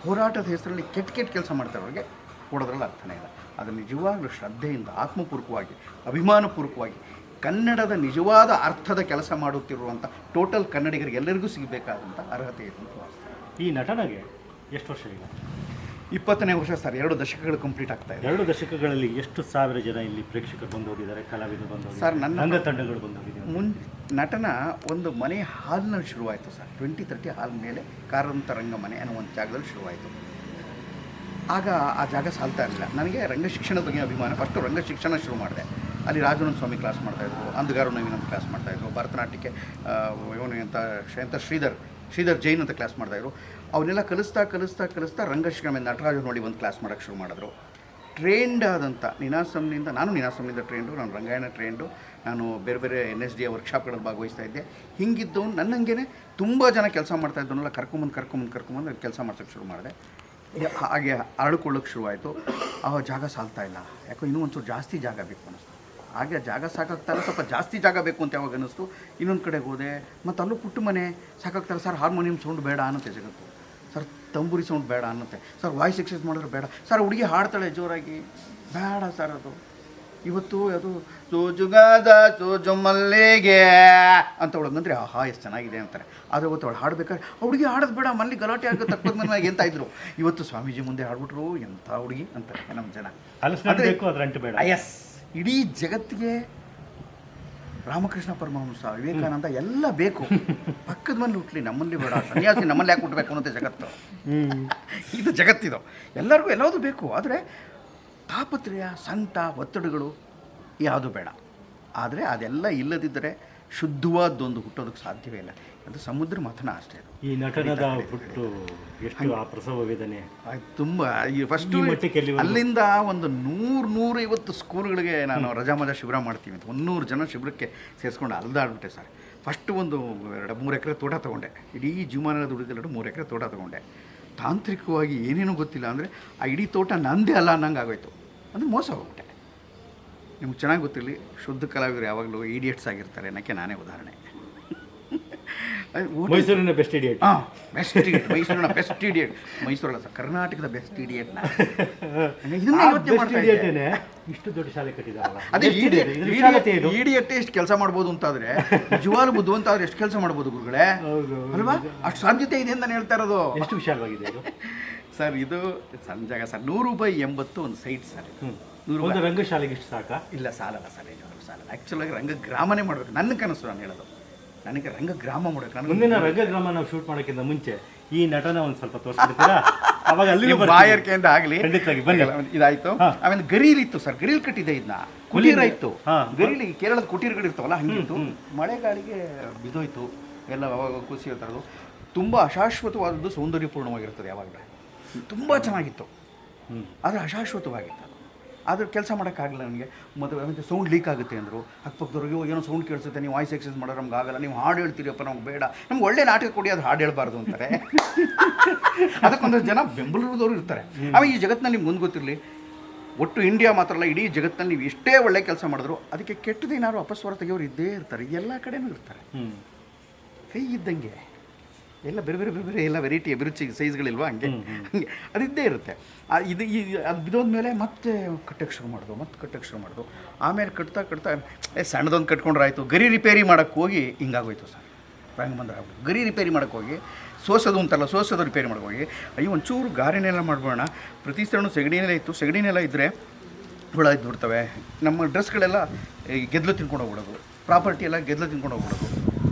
ಹೋರಾಟದ ಹೆಸರಲ್ಲಿ ಕೆಟ್ಟ ಕೆಲಸ ಮಾಡ್ತಾರವ್ರಿಗೆ ಕೊಡೋದ್ರಲ್ಲಿ ಅರ್ಥನೇ ಇಲ್ಲ. ಅದು ನಿಜವಾಗ್ಲೂ ಶ್ರದ್ಧೆಯಿಂದ, ಆತ್ಮಪೂರ್ವಕವಾಗಿ, ಅಭಿಮಾನಪೂರ್ವಕವಾಗಿ ಕನ್ನಡದ ನಿಜವಾದ ಅರ್ಥದ ಕೆಲಸ ಮಾಡುತ್ತಿರುವಂಥ ಟೋಟಲ್ ಕನ್ನಡಿಗರಿಗೆ ಎಲ್ಲರಿಗೂ ಸಿಗಬೇಕಾದಂಥ ಅರ್ಹತೆ ಇದೆ ಅಂತ ಭಾವಿಸ್ತೀನಿ. ಈ ನಟನೆಗೆ ಎಷ್ಟು ವರ್ಷ ಈಗ? 20ನೇ ವರ್ಷ ಸರ್. 2 ದಶಕಗಳು ಕಂಪ್ಲೀಟ್ ಆಗ್ತಾ ಇದೆ. 2 ದಶಕಗಳಲ್ಲಿ ಎಷ್ಟು ಸಾವಿರ ಜನ ಇಲ್ಲಿ ಪ್ರೇಕ್ಷಕರು ಬಂದು ಹೋಗಿದ್ದಾರೆ, ಕಲಾವಿದರು ಬಂದು ಹೋಗಿದ್ದಾರೆ ಸರ್? ನನ್ನ ತಂಡಗಳು ಬಂದು ಹೋಗಿದ್ದಾರೆ. ನಟನ ಒಂದು ಮನೆ ಹಾಲ್ನಲ್ಲಿ ಶುರುವಾಯಿತು ಸರ್. 2030 ಹಾಲ್ ಮೇಲೆ ಕಾರಂತ ರಂಗಮನೆ ಅನ್ನೋ ಒಂದು ಜಾಗದಲ್ಲಿ ಶುರುವಾಯಿತು. ಆಗ ಆ ಜಾಗ ಸಾಲ್ತಾ ಇರಲಿಲ್ಲ. ನನಗೆ ರಂಗಶಿಕ್ಷಣದ ಬಗ್ಗೆ ಅಭಿಮಾನ. ಫಸ್ಟು ರಂಗಶಿಕ್ಷಣ ಶುರು ಮಾಡಿದೆ. ಅಲ್ಲಿ ರಾಜಾನಂದ ಸ್ವಾಮಿ ಕ್ಲಾಸ್ ಮಾಡ್ತಾಯಿದ್ರು, ಅಂಧಗಾರು ನವೀನ್ ಅಂತ ಕ್ಲಾಸ್ ಮಾಡ್ತಾಯಿದ್ರು, ಭರತನಾಟ್ಯಕ್ಕೆ ಇವನು ಅಂತ ಶ್ರೀಧರ್ ಶ್ರೀಧರ್ ಜೈನ್ ಅಂತ ಕ್ಲಾಸ್ ಮಾಡ್ತಾಯಿದ್ರು. ಅವನ್ನೆಲ್ಲ ಕಲಿಸ್ತಾ ರಂಗಶ್ರಮ ನಟರಾಜ ನೋಡಿ ಒಂದು ಕ್ಲಾಸ್ ಮಾಡೋಕ್ಕೆ ಶುರು ಮಾಡಿದ್ರು. ಟ್ರೈನ್ಡ್ ಆದಂಥ ನೀನಾಸಂನಿಂದ, ನಾನು ನೀನಾಸಂನಿಂದ ಟ್ರೈನ್ಡು, ನಾನು ರಂಗಾಯಣ ಟ್ರೈನ್ಡು, ನಾನು ಬೇರೆ ಬೇರೆ NSD ವರ್ಕ್ಶಾಪ್ಗಳಲ್ಲಿ ಭಾಗವಹಿಸ್ತಾ ಇದ್ದೆ. ಹಿಂಗಿದ್ದವನು ನನ್ನಂಗೆ ತುಂಬ ಜನ ಕೆಲಸ ಮಾಡ್ತಾಯಿದ್ದವನ್ನೆಲ್ಲ ಕರ್ಕೊಂಬಂದು ಕೆಲಸ ಮಾಡ್ಸೋಕ್ಕೆ ಶುರು ಮಾಡಿದೆ. ಹಾಗೆ ಅರಳ್ಕೊಳ್ಳೋಕ್ಕೆ ಶುರುವಾಯಿತು. ಆ ಜಾಗ ಸಾಲ್ತಾ ಇಲ್ಲ, ಯಾಕೋ ಇನ್ನೂ ಒಂಚೂರು ಜಾಸ್ತಿ ಜಾಗ ಬೇಕು ಅನ್ನಿಸ್ತು. ಹಾಗೆ ಜಾಗ ಸಾಕಾಗ್ತಾಯಿಲ್ಲ, ಸ್ವಲ್ಪ ಜಾಸ್ತಿ ಜಾಗ ಬೇಕು ಅಂತ ಯಾವಾಗ ಅನ್ನಿಸ್ತು. ಇನ್ನೊಂದು ಕಡೆಗೆ ಹೋದೆ, ಮತ್ತು ಅಲ್ಲೂ ಪುಟ್ಟ ಮನೆ ಸಾಕಾಗ್ತಾರೆ ಸರ್. ಹಾರ್ಮೋನಿಯಂ ಸೌಂಡ್ ಬೇಡ ಅನ್ನತ್ತೆ ಜಗತ್ತು ಸರ್, ತಂಬೂರಿ ಸೌಂಡ್ ಬೇಡ ಅನ್ನತ್ತೆ ಸರ್, ವಾಯ್ಸ್ ಎಕ್ಸೈಸ್ ಮಾಡಿದ್ರೆ ಬೇಡ ಸರ್, ಹುಡುಗಿ ಹಾಡ್ತಾಳೆ ಜೋರಾಗಿ, ಬೇಡ ಸರ್ ಅದು. ಇವತ್ತು ಅದು ಸೋಜುಗಾದ ಸೋಜು ಮಲ್ಲಿಗೆ ಅಂತ ಒಳಗಂದ್ರೆ ಆಹಾ ಎಷ್ಟು ಚೆನ್ನಾಗಿದೆ ಅಂತಾರೆ. ಆದರೆ ಇವತ್ತು ಅವಳು ಹಾಡ್ಬೇಕಾದ್ರೆ ಹುಡುಗಿ ಹಾಡೋದು ಬೇಡ, ಮಲ್ಲಿ ಗಲಾಟೆ ಆಗೋ ತಕ್ಕದ ಮನೆಯಾಗಿ ಎಂತ ಇದ್ರು. ಇವತ್ತು ಸ್ವಾಮೀಜಿ ಮುಂದೆ ಹಾಡ್ಬಿಟ್ರು ಎಂಥ ಹುಡುಗಿ ಅಂತಾರೆ ನಮ್ಮ ಜನ. ಅದ್ರಂಟು ಬೇಡ. ಎಸ್, ಇಡೀ ಜಗತ್ತಿಗೆ ರಾಮಕೃಷ್ಣ ಪರಮಹಂಸ, ವಿವೇಕಾನಂದ ಎಲ್ಲ ಬೇಕು. ಪಕ್ಕದ ಮನೇಲಿ ಹುಟ್ಲಿ, ನಮ್ಮಲ್ಲಿ ಬೇಡ. ಸನ್ಯಾಸಿ ನಮ್ಮಲ್ಲಿ ಯಾಕೆ ಹುಟ್ಟಬೇಕು ಅನ್ನೋದೇ ಜಗತ್ತು. ಇದು ಜಗತ್ತಿದು, ಎಲ್ಲರಿಗೂ ಎಲ್ಲದೂ ಬೇಕು. ಆದರೆ ತಾಪತ್ರಯ, ಸಂಕಟ, ಒತ್ತಡಗಳು ಯಾವುದು ಬೇಡ. ಆದರೆ ಅದೆಲ್ಲ ಇಲ್ಲದಿದ್ದರೆ ಶುದ್ಧವಾದೊಂದು ಹುಟ್ಟೋದಕ್ಕೆ ಸಾಧ್ಯವೇ ಇಲ್ಲ. ಅದು ಸಮುದ್ರ ಮಥನ ಅಷ್ಟೇ. ಈ ನಟನದ ಹುಟ್ಟು ಎಷ್ಟು ಆ ಪ್ರಸವ ವೇದನೆ ತುಂಬ. ಈ ಫಸ್ಟು ಅಲ್ಲಿಂದ ಒಂದು 100-150 ಸ್ಕೂಲ್ಗಳಿಗೆ ನಾನು ರಜಾ ಮಜಾ ಶಿಬಿರ ಮಾಡ್ತೀವಿ ಅಂತ 100 ಜನ ಶಿಬಿರಕ್ಕೆ ಸೇರಿಸ್ಕೊಂಡು ಅಲ್ದಾಡ್ಬಿಟ್ಟೆ ಸರ್. ಫಸ್ಟು ಒಂದು 2-3 ಎಕರೆ ತೋಟ ತೊಗೊಂಡೆ. ಇಡೀ ಜೀವಮಾನದ ದುಡಿದೆಲ್ಲರೂ 3 ಎಕರೆ ತೋಟ ತೊಗೊಂಡೆ. ತಾಂತ್ರಿಕವಾಗಿ ಏನೇನೂ ಗೊತ್ತಿಲ್ಲ, ಅಂದರೆ ಆ ಇಡೀ ತೋಟ ನಂದೇ ಅಲ್ಲ ಅನ್ನಂಗೆ ಆಗೋಯ್ತು. ಅಂದರೆ ಮೋಸ ಹೋಗ್ಬಿಟ್ಟೆ. ನಿಮ್ಗೆ ಚೆನ್ನಾಗಿ ಗೊತ್ತಿರಲಿ, ಶುದ್ಧ ಕಲಾವಿದರು ಯಾವಾಗಲೂ ಈಡಿಯಟ್ಸ್ ಆಗಿರ್ತಾರೆ ಅನ್ನೋಕ್ಕೆ ನಾನೇ ಉದಾಹರಣೆ. ಮೈಸೂರಿನ ಬೆಸ್ಟ್ ಇಡಿಯಟ್. ಬೆಸ್ಟ್ ಇಡಿಯಟ್, ಮೈಸೂರಿನ ಬೆಸ್ಟ್ ಇಡಿಯಟ್. ಮೈಸೂರಲ್ಲ ಸರ್, ಕರ್ನಾಟಕದ ಬೆಸ್ಟ್ ಇಡಿಯಟ್. ಇಷ್ಟು ದೊಡ್ಡ ಶಾಲೆ ಕಟ್ಟಿದಾರಲ್ಲ, ಅದೇ ಇಡಿಯಟ್ಟೆ ಎಷ್ಟು ಕೆಲಸ ಮಾಡ್ಬೋದು ಅಂತಾದರೆ, ನಿಜವಾಗ್ಲೂ ಬುದ್ಧಿವಂತಾದ್ರೆ ಎಷ್ಟು ಕೆಲಸ ಮಾಡ್ಬೋದು ಗುರುಗಳೇ ಅಲ್ವಾ? ಅಷ್ಟು ಸಾಧ್ಯತೆ ಇದೆ ಅಂತ ನಾನು ಹೇಳ್ತಾ ಇರೋದು. ಎಷ್ಟು ವಿಶಾಲವಾಗಿದೆ ಅದು ಸರ್. ಇದು ಸಣ್ಣ ಜಾಗ ಸರ್, 100/80 ಒಂದು ಸೈಟ್ ಸರ್. 100 ರಂಗಶಾಲೆಗೆ ಇಷ್ಟು ಸಾಕ? ಇಲ್ಲ, ಸಾಲಲ್ಲ ಸರ್, ಸಾಲಲ್ಲ. ಆ್ಯಕ್ಚುಲಾಗಿ ರಂಗಗ್ರಾಮನೇ ಮಾಡಬೇಕು ನನ್ನ ಕನಸು. ನಾನು ಹೇಳೋದು, ನನಗೆ ರಂಗಗ್ರಾಮ ಮಾಡಬೇಕು. ಮುಂದಿನ ರಂಗಗ್ರಾಮ ನಾವು ಶೂಟ್ ಮಾಡೋಕ್ಕಿಂತ ಮುಂಚೆ ಈ ನಟನ ಒಂದು ಸ್ವಲ್ಪ ತೋರಿಸ್ಬಿಡ್ತೀರಾ? ಅವಾಗ ಅಲ್ಲಿ ಬಾಯರ್ಕೆಯಿಂದ ಆಗಲಿ. ಖಂಡಿತವಾಗಿ ಬನ್ನಿ. ಇದಾಯಿತು. ಆಮೇಲೆ ಗರೀಲಿತ್ತು ಸರ್, ಗರೀಲ್ ಕಟ್ಟಿದೆ. ಇದನ್ನ ಕುಟೀರ ಇತ್ತು. ಗರೀಲಿ ಕೇರಳದ ಕುಟೀರಗಳಿರ್ತಾವಲ್ಲ, ಹಂಗಿತ್ತು. ಮಳೆಗಾಳಿಗೆ ಬಿದ್ದೋಯ್ತು ಎಲ್ಲ, ಅವಾಗ ಕುಸಿಯೋ ಥರದ್ದು. ತುಂಬ ಅಶಾಶ್ವತವಾದದ್ದು, ಸೌಂದರ್ಯಪೂರ್ಣವಾಗಿರ್ತದೆ ಯಾವಾಗಲೂ. ತುಂಬ ಚೆನ್ನಾಗಿತ್ತು, ಆದರೆ ಅಶಾಶ್ವತವಾಗಿತ್ತು. ಆದರೆ ಕೆಲಸ ಮಾಡೋಕ್ಕಾಗಲ್ಲ ನನಗೆ. ಮತ್ತು ಸೌಂಡ್ ಲೀಕ್ ಆಗುತ್ತೆ ಅಂದರು. ಅಕ್ಕಪಕ್ಕದವ್ರಿಗೆ ಏನೋ ಸೌಂಡ್ ಕೇಳಿಸುತ್ತೆ, ನೀವು ವಾಯ್ಸ್ ಎಕ್ಸೈಸ್ ಮಾಡೋರು ನಮ್ಗೆ ಆಗಲ್ಲ, ನೀವು ಹಾಡು ಹೇಳ್ತೀರಪ್ಪ ನಮ್ಗೆ ಬೇಡ, ನಮ್ಗೆ ಒಳ್ಳೆ ನಾಟಕ ಕೊಡಿ, ಅದು ಹಾಡು ಹೇಳ್ಬಾರ್ದು ಅಂತಾರೆ. ಅದಕ್ಕೊಂದಷ್ಟು ಜನ ಬೆಂಬಲಿರೋದವರು ಇರ್ತಾರೆ. ಆಮೇಲೆ ಈ ಜಗತ್ತಿನಲ್ಲಿ ನಿಮ್ಗೆ ಮುಂದೆ ಗೊತ್ತಿರಲಿ, ಒಟ್ಟು ಇಂಡಿಯಾ ಮಾತ್ರ ಅಲ್ಲ, ಇಡೀ ಜಗತ್ತಿನಲ್ಲಿ ನೀವು ಎಷ್ಟೇ ಒಳ್ಳೆ ಕೆಲಸ ಮಾಡಿದ್ರು ಅದಕ್ಕೆ ಕೆಟ್ಟದೇನಾದ್ರು ಅಪಸ್ವರ ತೆಗೆಯೋರು ಇದ್ದೇ ಇರ್ತಾರೆ. ಎಲ್ಲ ಕಡೆನೂ ಇರ್ತಾರೆ. ಕೈ ಇದ್ದಂಗೆ ಎಲ್ಲ ಬೇರೆ ಬೇರೆ ಬೇರೆ ಬೇರೆ ಎಲ್ಲ ವೆರೈಟಿ ಅಭಿರುಚಿ ಸೈಜ್ಗಳಿಲ್ವಾ, ಹಂಗೆ ಅದಿದ್ದೇ ಇರುತ್ತೆ. ಅದು ಬಿದ್ದೋದ್ಮೇಲೆ ಮತ್ತೆ ಕಟ್ಟಕ್ಕೆ ಶುರು ಮಾಡೋದು. ಆಮೇಲೆ ಕಟ್ತಾ ಸಣ್ಣದೊಂದು ಕಟ್ಕೊಂಡ್ರಾಯ್ತು. ಗರಿ ರಿಪೇರಿ ಮಾಡೋಕ್ಕೆ ಹೋಗಿ ಹಿಂಗಾಗೋಯ್ತು ಸರ್. ರಂಗಮಂದಿರ ಗರಿ ರಿಪೇರಿ ಮಾಡೋಕ್ಕೆ ಹೋಗಿ, ಸೋಸೋದು ಅಂತಲ್ಲ, ಸೋಸೋದು ರಿಪೇರಿ ಮಾಡೋಕೆ ಹೋಗಿ, ಅಯ್ಯೋ ಒಂಚೂರು ಗಾರೆನೆಲ್ಲ ಮಾಡ್ಬೋಣ. ಪ್ರತಿ ಸಲ ಸೆಗಣಿನೆಲ್ಲ ಇತ್ತು. ಸೆಗಣಿನೆಲ್ಲ ಇದ್ದರೆ ಹುಳ ಇದ್ಬಿಡ್ತವೆ. ನಮ್ಮ ಡ್ರೆಸ್ಗಳೆಲ್ಲ ಗೆದ್ಲು ತಿನ್ಕೊಂಡು ಹೋಗ್ಬಿಡೋದು, ಪ್ರಾಪರ್ಟಿ ಎಲ್ಲ ಗೆದ್ಲು ತಿನ್ಕೊಂಡು ಹೋಗ್ಬಿಡೋದು.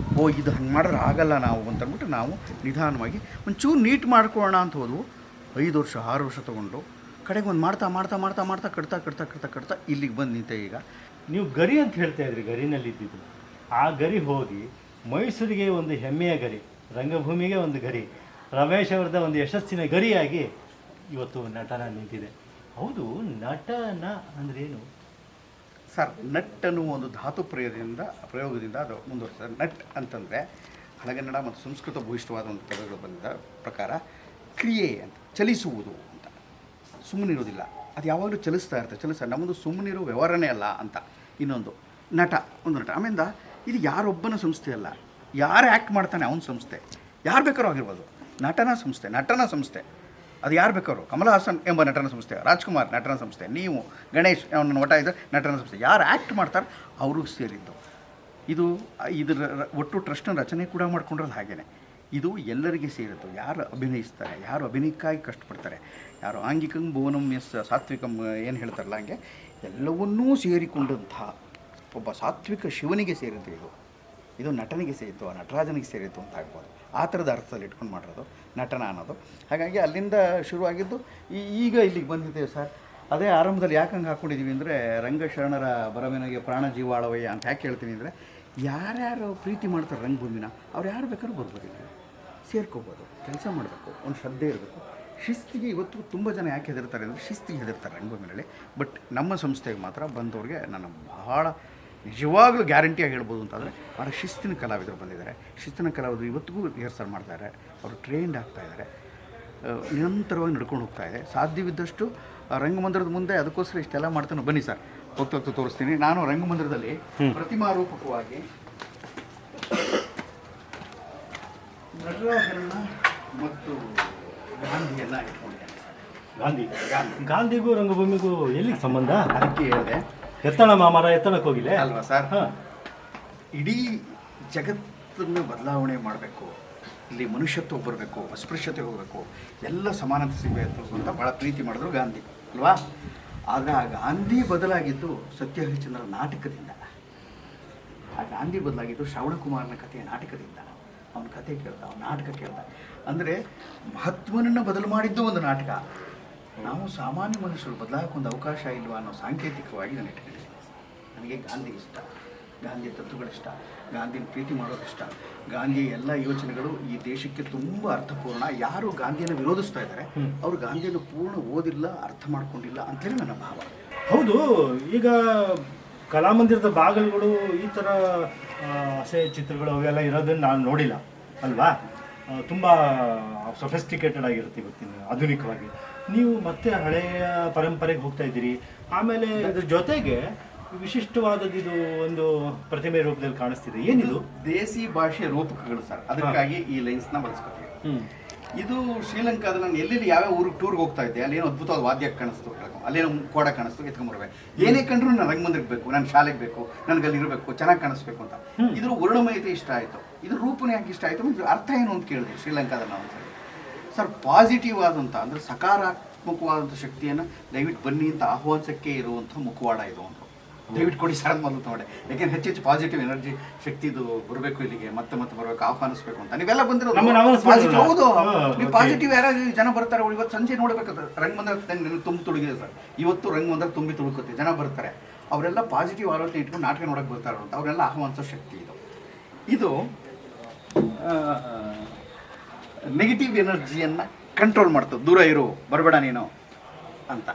ಇದು ಹಂಗೆ ಮಾಡಿದ್ರೆ ಆಗಲ್ಲ ನಾವು ಅಂತಂದ್ಬಿಟ್ಟು ನಾವು ನಿಧಾನವಾಗಿ ಒಂಚೂರು ನೀಟ್ ಮಾಡ್ಕೊಳ್ಳೋಣ ಅಂತ ಹೋದ್ವು. 5 ವರ್ಷ 6 ವರ್ಷ ತೊಗೊಂಡು ಕಡೆಗೆ ಒಂದು ಮಾಡ್ತಾ ಕಟ್ತಾ ಇಲ್ಲಿಗೆ ಬಂದು ನಿಂತೆ. ಈಗ ನೀವು ಗರಿ ಅಂತ ಹೇಳ್ತಾ ಇದ್ರಿ, ಗರಿನಲ್ಲಿ ಇದ್ದಿದ್ದು. ಆ ಗರಿ ಹೋಗಿ ಮೈಸೂರಿಗೆ ಒಂದು ಹೆಮ್ಮೆಯ ಗರಿ, ರಂಗಭೂಮಿಗೆ ಒಂದು ಗರಿ, ರಮೇಶ್ ಅವ್ರದ ಒಂದು ಯಶಸ್ಸಿನ ಗರಿಯಾಗಿ ಇವತ್ತು ನಟನ ನಿಂತಿದೆ. ಹೌದು, ನಟನ ಅಂದ್ರೇನು ಸರ್? ನಟ್ ಅನ್ನುವ ಒಂದು ಧಾತು ಪ್ರಯೋಗದಿಂದ ಅದು ಮುಂದುವರಿಸ್ತದೆ. ನಟ್ ಅಂತಂದರೆ ಹಳಗನ್ನಡ ಮತ್ತು ಸಂಸ್ಕೃತ ಭೂಯಿಷ್ಠವಾದ ಒಂದು ಪದಗಳು ಬಂದ ಪ್ರಕಾರ ಕ್ರಿಯೆ ಅಂತ, ಚಲಿಸುವುದು ಅಂತ. ಸುಮ್ಮನಿರೋದಿಲ್ಲ, ಅದು ಯಾವಾಗಲೂ ಚಲಿಸ್ತಾ ಇರ್ತದೆ. ನಮ್ಮದು ಸುಮ್ಮನಿರೋ ವ್ಯವಹಾರನೇ ಅಲ್ಲ ಅಂತ. ಇನ್ನೊಂದು ಒಂದು ನಟ. ಆಮೇಲೆ ಇದು ಯಾರೊಬ್ಬನ ಸಂಸ್ಥೆ ಅಲ್ಲ, ಯಾರು ಆ್ಯಕ್ಟ್ ಮಾಡ್ತಾನೆ ಅವನ ಸಂಸ್ಥೆ. ಯಾರು ಬೇಕಾದ್ರೂ ಆಗಿರ್ಬೋದು. ನಟನ ಸಂಸ್ಥೆ ಅದು ಯಾರು ಬೇಕಾದ್ರು. ಕಮಲ್ ಹಾಸನ್ ಎಂಬ ನಟನ ಸಂಸ್ಥೆ, ರಾಜ್ಕುಮಾರ್ ನಟನ ಸಂಸ್ಥೆ, ನೀವು ಗಣೇಶ್ ಅವನ ಒಟ್ಟ ಇದ್ದರೆ ನಟನ ಸಂಸ್ಥೆ. ಯಾರು ಆ್ಯಕ್ಟ್ ಮಾಡ್ತಾರೆ ಅವ್ರಿಗೆ ಸೇರಿದ್ದು ಇದರ ಒಟ್ಟು ಟ್ರಸ್ಟ್ನ ರಚನೆ ಕೂಡ ಮಾಡ್ಕೊಂಡಿರೋದು ಹಾಗೇ. ಇದು ಎಲ್ಲರಿಗೆ ಸೇರಿದ್ದು. ಯಾರು ಅಭಿನಯಿಸ್ತಾರೆ, ಯಾರು ಅಭಿನಯಕ್ಕಾಗಿ ಕಷ್ಟಪಡ್ತಾರೆ, ಯಾರು ಆಂಗಿಕಂ ಭುವನಂ ಎಸ್ ಸಾತ್ವಿಕಂ ಏನು ಹೇಳ್ತಾರಲ್ಲ, ಹಂಗೆ ಎಲ್ಲವನ್ನೂ ಸೇರಿಕೊಂಡಂಥ ಒಬ್ಬ ಸಾತ್ವಿಕ ಶಿವನಿಗೆ ಸೇರಿದ್ದು. ಇದು ನಟನಿಗೆ ಸೇರಿತ್ತು, ನಟರಾಜನಿಗೆ ಸೇರಿತ್ತು ಅಂತ ಆಗ್ಬೋದು. ಆ ಥರದ ಅರ್ಥದಲ್ಲಿ ಇಟ್ಕೊಂಡು ಮಾಡಿರೋದು ನಟನ ಅನ್ನೋದು. ಹಾಗಾಗಿ ಅಲ್ಲಿಂದ ಶುರುವಾಗಿದ್ದು ಈಗ ಇಲ್ಲಿಗೆ ಬಂದಿದ್ದೇವೆ ಸರ್. ಅದೇ ಆರಂಭದಲ್ಲಿ ಯಾಕೆ ಹಂಗೆ ಹಾಕ್ಕೊಂಡಿದ್ದೀವಿ ಅಂದರೆ, ರಂಗಶರಣರ ಬರವಿನಗೆ ಪ್ರಾಣ ಜೀವಾಳವಯ್ಯ ಅಂತ ಯಾಕೆ ಹೇಳ್ತೀನಿ ಅಂದರೆ, ಯಾರ್ಯಾರು ಪ್ರೀತಿ ಮಾಡ್ತಾರೆ ರಂಗಭೂಮಿನ ಅವ್ರು ಯಾರು ಬೇಕಾದ್ರೂ ಬರ್ಬೋದಿಲ್ಲ. ಸೇರ್ಕೋಬೋದು, ಕೆಲಸ ಮಾಡಬೇಕು, ಒಂದು ಶ್ರದ್ಧೆ ಇರಬೇಕು. ಶಿಸ್ತಿಗೆ ಇವತ್ತು ತುಂಬ ಜನ ಯಾಕೆ ಹೆದರ್ತಾರೆ ಅಂದರೆ ಶಿಸ್ತಿಗೆ ಹೆದರ್ತಾರೆ ರಂಗಭೂಮಿಯಲ್ಲಿ. ಬಟ್ ನಮ್ಮ ಸಂಸ್ಥೆಗೆ ಮಾತ್ರ ಬಂದವ್ರಿಗೆ ನಾನು ಬಹಳ ನಿಜವಾಗ್ಲೂ ಗ್ಯಾರಂಟಿಯಾಗಿ ಹೇಳ್ಬೋದು ಅಂತಂದರೆ ಭಾಳ ಶಿಸ್ತಿನ ಕಲಾವಿದರು ಬಂದಿದ್ದಾರೆ. ಶಿಸ್ತಿನ ಕಲಾವಿದರು ಇವತ್ತಿಗೂ ರಿಹರ್ಸಲ್ ಮಾಡ್ತಾಯಿದ್ದಾರೆ, ಅವರು ಟ್ರೈನ್ಡ್ ಆಗ್ತಾಯಿದ್ದಾರೆ, ನಿರಂತರವಾಗಿ ನಡ್ಕೊಂಡು ಹೋಗ್ತಾ ಇದೆ. ಸಾಧ್ಯವಿದ್ದಷ್ಟು ರಂಗಮಂದಿರದ ಮುಂದೆ ಅದಕ್ಕೋಸ್ಕರ ಇಷ್ಟೆಲ್ಲ ಮಾಡ್ತಾನೆ. ಬನ್ನಿ ಸರ್, ಹೋಗ್ತಾ ತೋರಿಸ್ತೀನಿ. ನಾನು ರಂಗಮಂದಿರದಲ್ಲಿ ಪ್ರತಿಮಾರೂಪಕವಾಗಿ ನಟರಾಜರನ್ನ ಮತ್ತು ಗಾಂಧಿಯನ್ನು ಇಟ್ಕೊಂಡಿದ್ದೇನೆ. ಗಾಂಧಿಗೂ ರಂಗಭೂಮಿಗೂ ಎಲ್ಲಿ ಸಂಬಂಧ? ಅದಕ್ಕೆ ಹೇಳಿದೆ, ಎತ್ತಣ ಮಾಮರ ಎತ್ತಣಕ್ಕೆ ಹೋಗಿಲ್ಲ ಅಲ್ವಾ ಸರ್? ಇಡೀ ಜಗತ್ತನ್ನು ಬದಲಾವಣೆ ಮಾಡಬೇಕು, ಇಲ್ಲಿ ಮನುಷ್ಯತ್ವ ಬರಬೇಕು, ಅಸ್ಪೃಶ್ಯತೆ ಹೋಗಬೇಕು, ಎಲ್ಲ ಸಮಾನತೆ ಸಿಗಬೇಕು ಅಂತ ಭಾಳ ಪ್ರೀತಿ ಮಾಡಿದ್ರು ಗಾಂಧಿ ಅಲ್ವಾ? ಆಗ ಆ ಗಾಂಧಿ ಬದಲಾಗಿದ್ದು ಸತ್ಯ ಹರಿಶ್ಚಂದ್ರ ನಾಟಕದಿಂದ. ಆ ಗಾಂಧಿ ಬದಲಾಗಿದ್ದು ಶ್ರವಣಕುಮಾರನ ಕಥೆಯ ನಾಟಕದಿಂದ. ಅವನ ಕಥೆ ಕೇಳ್ದ, ಅವನ ನಾಟಕ ಕೇಳ್ದ. ಅಂದರೆ ಮಹತ್ವನನ್ನು ಬದಲು ಮಾಡಿದ್ದು ಒಂದು ನಾಟಕ. ನಾವು ಸಾಮಾನ್ಯ ಮನುಷ್ಯರು ಬದಲಾಗೋಕ್ಕೊಂದು ಅವಕಾಶ ಇಲ್ವಾ ಅನ್ನೋ ಸಾಂಕೇತಿಕವಾಗಿ ನಾನು ಇಟ್ಕೊಂಡಿದ್ದೀನಿ. ನನಗೆ ಗಾಂಧಿ ಇಷ್ಟ, ಗಾಂಧಿಯ ತತ್ವಗಳಿಷ್ಟ, ಗಾಂಧಿನ ಪ್ರೀತಿ ಮಾಡೋದು ಇಷ್ಟ. ಗಾಂಧಿಯ ಎಲ್ಲ ಯೋಚನೆಗಳು ಈ ದೇಶಕ್ಕೆ ತುಂಬ ಅರ್ಥಪೂರ್ಣ. ಯಾರು ಗಾಂಧಿಯನ್ನು ವಿರೋಧಿಸ್ತಾ ಇದ್ದಾರೆ ಅವರು ಗಾಂಧಿಯನ್ನು ಪೂರ್ಣ ಓದಿಲ್ಲ, ಅರ್ಥ ಮಾಡ್ಕೊಂಡಿಲ್ಲ ಅಂತೇಳಿ ನನ್ನ ಭಾವ. ಹೌದು. ಈಗ ಕಲಾಮಂದಿರದ ಬಾಗಿಲುಗಳು ಈ ಥರ ಅಸಹ್ಯ ಚಿತ್ರಗಳು ಅವೆಲ್ಲ ಇರೋದನ್ನು ನಾನು ನೋಡಿಲ್ಲ ಅಲ್ವಾ? ತುಂಬ ಸೊಫೆಸ್ಟಿಕೇಟೆಡ್ ಆಗಿರುತ್ತೆ ಇವತ್ತಿನ ಆಧುನಿಕವಾಗಿ. ನೀವು ಮತ್ತೆ ಹಳೆಯ ಪರಂಪರೆಗೆ ಹೋಗ್ತಾ ಇದ್ದೀರಿ. ಆಮೇಲೆ ಇದ್ರ ಜೊತೆಗೆ ವಿಶಿಷ್ಟವಾದದ್ದು ಇದು ಒಂದು ಪ್ರತಿಮೆ ರೂಪದಲ್ಲಿ ಕಾಣಿಸ್ತಿದೆ. ಏನಿದು? ದೇಸಿ ಭಾಷೆಯ ರೂಪಕಗಳು ಸರ್. ಅದಕ್ಕಾಗಿ ಈ ಲೈನ್ಸ್ನ ಬಳಸ್ಕೊತೀವಿ. ಇದು ಶ್ರೀಲಂಕಾದ ನಾನು ಎಲ್ಲೆಲ್ಲಿ ಯಾವ್ಯಾವ ಊರಿಗೆ ಟೂರ್ಗೆ ಹೋಗ್ತಾ ಇದ್ದೆ, ಅಲ್ಲೇನೋ ಅದ್ಭುತವಾದ ವಾದ್ಯ ಕಾಣಿಸ್ತು, ಅಲ್ಲೇನೋ ಕೋಡ ಕಾಣಿಸ್ತು, ಎತ್ಕೊಂಡ್ಬರ್ಬೇಕು. ಏನೇ ಕಂಡ್ರು ನಾನು ರಂಗಮಂದಿರಕ್ಕೆ ಬೇಕು, ನಾನು ಶಾಲೆಗೆ ಬೇಕು, ನನಗೆ ಅಲ್ಲಿ ಇರಬೇಕು, ಚೆನ್ನಾಗಿ ಕಾಣಿಸ್ಬೇಕು ಅಂತ. ಇದ್ರ ವರ್ಣಮಯತೆ ಇಷ್ಟ ಆಯಿತು, ಇದ್ರ ರೂಪನೇ ಯಾಕೆ ಇಷ್ಟ ಆಯಿತು, ಇದು ಅರ್ಥ ಏನು ಅಂತ ಕೇಳಿದೆ ಶ್ರೀಲಂಕಾದ ನಾವು ಸರ್. ಪಾಸಿಟಿವ್ ಆದಂಥ ಅಂದರೆ ಸಕಾರಾತ್ಮಕವಾದಂಥ ಶಕ್ತಿಯನ್ನು ದಯವಿಟ್ಟು ಬನ್ನಿ ಅಂತ ಆಹ್ವಾನಿಸಕ್ಕೆ ಇರುವಂಥ ಮುಖವಾಡ ಇದು ಅಂತ ದಯವಿಟ್ಟು ಕೊಡಿ ಸರ್ ಮೊದಲು ನೋಡಿ. ಯಾಕೆಂದ್ರೆ ಹೆಚ್ಚೆಚ್ಚು ಪಾಸಿಟಿವ್ ಎನರ್ಜಿ ಶಕ್ತಿದು ಬರಬೇಕು, ಇಲ್ಲಿಗೆ ಮತ್ತೆ ಮತ್ತೆ ಬರಬೇಕು, ಆಹ್ವಾನಿಸ್ಬೇಕು ಅಂತ ನೀವೆಲ್ಲ ಬಂದಿರೋದು ಪಾಸಿಟಿವ್. ಹೌದು, ನೀವು ಪಾಸಿಟಿವ್ ಯಾರಾಗಿ ಜನ ಬರ್ತಾರೆ. ಇವತ್ತು ಸಂಜೆ ನೋಡ್ಬೇಕಾದ್ರೆ ರಂಗಮಂದಿರ ತುಂಬ ತುಳುಗಿದೆ ಸರ್. ಇವತ್ತು ರಂಗಮಂದಿರ ತುಂಬಿ ತುಳುಕುತ್ತೆ, ಜನ ಬರ್ತಾರೆ. ಅವರೆಲ್ಲ ಪಾಸಿಟಿವ್ ಆಲೋಚನೆ ಇಟ್ಕೊಂಡು ನಾಟಕ ನೋಡಕ್ಕೆ ಬರ್ತಾರೆ ಅಂತ ಅವರೆಲ್ಲ ಆಹ್ವಾನಿಸೋ ಶಕ್ತಿ ಇದು. ಇದು ನೆಗೆಟಿವ್ ಎನರ್ಜಿಯನ್ನು ಕಂಟ್ರೋಲ್ ಮಾಡ್ತದೆ. ದೂರ ಇರು, ಬರಬೇಡ ನೀನು ಅಂತ.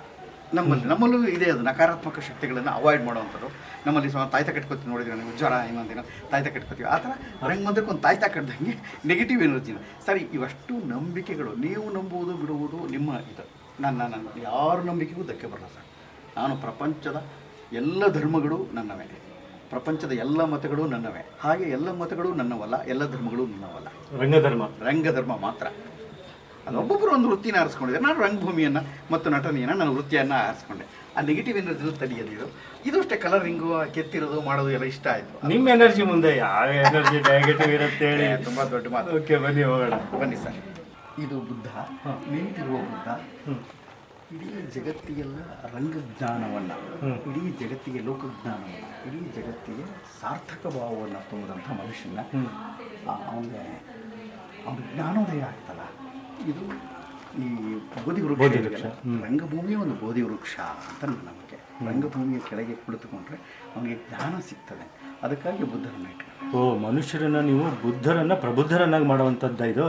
ನಮ್ಮಲ್ಲೂ ಇದೆ ಅದು. ನಕಾರಾತ್ಮಕ ಶಕ್ತಿಗಳನ್ನು ಅವಾಯ್ಡ್ ಮಾಡುವಂಥದ್ದು ನಮ್ಮಲ್ಲಿ ತಾಯ್ತ ಕಟ್ಕೋತೀವಿ. ನೋಡಿದ್ರೆ ನೀವು ಜ್ವರ ಇನ್ನೊಂದಿನ ತಾಯ್ತ ಕಟ್ಕೋತೀವಿ. ಆ ಥರ ರಂಗಮಂದಿರಕ್ಕೆ ಒಂದು ತಾಯ್ತ ಕಟ್ಟಿದಂಗೆ ನೆಗೆಟಿವ್ ಎನರ್ಜಿನ ಸರಿ. ಇವಷ್ಟು ನಂಬಿಕೆಗಳು ನೀವು ನಂಬುವುದು ಬಿಡುವುದು ನಿಮ್ಮ ಇದು. ನನ್ನ ಯಾರ ನಂಬಿಕೆಗೂ ಧಕ್ಕೆ ಬರಲ್ಲ ಸರ್. ನಾನು ಪ್ರಪಂಚದ ಎಲ್ಲ ಧರ್ಮಗಳು ನನ್ನವೇ, ಪ್ರಪಂಚದ ಎಲ್ಲ ಮತಗಳು ನನ್ನವೇ. ಹಾಗೆ ಎಲ್ಲ ಮತಗಳು ನನ್ನವಲ್ಲ, ಎಲ್ಲ ಧರ್ಮಗಳು ನನ್ನವಲ್ಲ. ರಂಗಧರ್ಮ ಮಾತ್ರ. ಅದೊಬ್ಬೊಬ್ಬರು ಒಂದು ವೃತ್ತಿನ ಆರಿಸ್ಕೊಂಡಿದ್ದಾರೆ. ನಾನು ರಂಗಭೂಮಿಯನ್ನು ಮತ್ತು ನಟನೆಯನ್ನು ನನ್ನ ವೃತ್ತಿಯನ್ನು ಆರಿಸ್ಕೊಂಡೆ. ಆ ನೆಗೆಟಿವ್ ಎನರ್ಜಿ ತಡೆಯೋದು ಇದು ಅಷ್ಟೇ. ಕಲರಿಂಗು, ಕೆತ್ತಿರೋದು, ಮಾಡೋದು ಎಲ್ಲ ಇಷ್ಟ ಆಯಿತು. ನಿಮ್ಮ ಎನರ್ಜಿ ಮುಂದೆ ಯಾವ ಎನರ್ಜಿ ನೆಗೆಟಿವ್ ಇರುತ್ತೆ ಹೇಳಿ? ತುಂಬ ದೊಡ್ಡ ಮಾತು. ಓಕೆ, ಬನ್ನಿ ಹೋಗೋಣ. ಬನ್ನಿ ಸರ್. ಇದು ಬುದ್ಧ, ನಿಂತಿರುವ ಬುದ್ಧ ಇಡೀ ಜಗತ್ತಿಗೆಲ್ಲ ರಂಗಜ್ಞಾನವನ್ನು, ಇಡೀ ಜಗತ್ತಿಗೆ ಲೋಕಜ್ಞಾನವನ್ನು, ಇಡೀ ಜಗತ್ತಿಗೆ ಸಾರ್ಥಕ ಭಾವವನ್ನು ತುಂಬುವಂಥ ಮನುಷ್ಯನ ಅವನಿಗೆ ಅವನ ಜ್ಞಾನೋದಯ ಆಗ್ತಲ್ಲ. ಇದು ಈ ಬೋಧಿ ವೃಕ್ಷ. ರಂಗಭೂಮಿಯ ಒಂದು ಬೋಧಿ ವೃಕ್ಷ ಅಂತ ನನ್ನ ನಂಬಿಕೆ. ರಂಗಭೂಮಿಯ ಕೆಳಗೆ ಕುಳಿತುಕೊಂಡ್ರೆ ಅವನಿಗೆ ಜ್ಞಾನ ಸಿಗ್ತದೆ. ಅದಕ್ಕಾಗಿ ಬುದ್ಧರನ್ನು ಇಟ್ಕೊಂಡು ಮನುಷ್ಯರನ್ನು ನೀವು ಬುದ್ಧರನ್ನು ಪ್ರಬುದ್ಧರನ್ನಾಗಿ ಮಾಡುವಂಥದ್ದು ಇದು.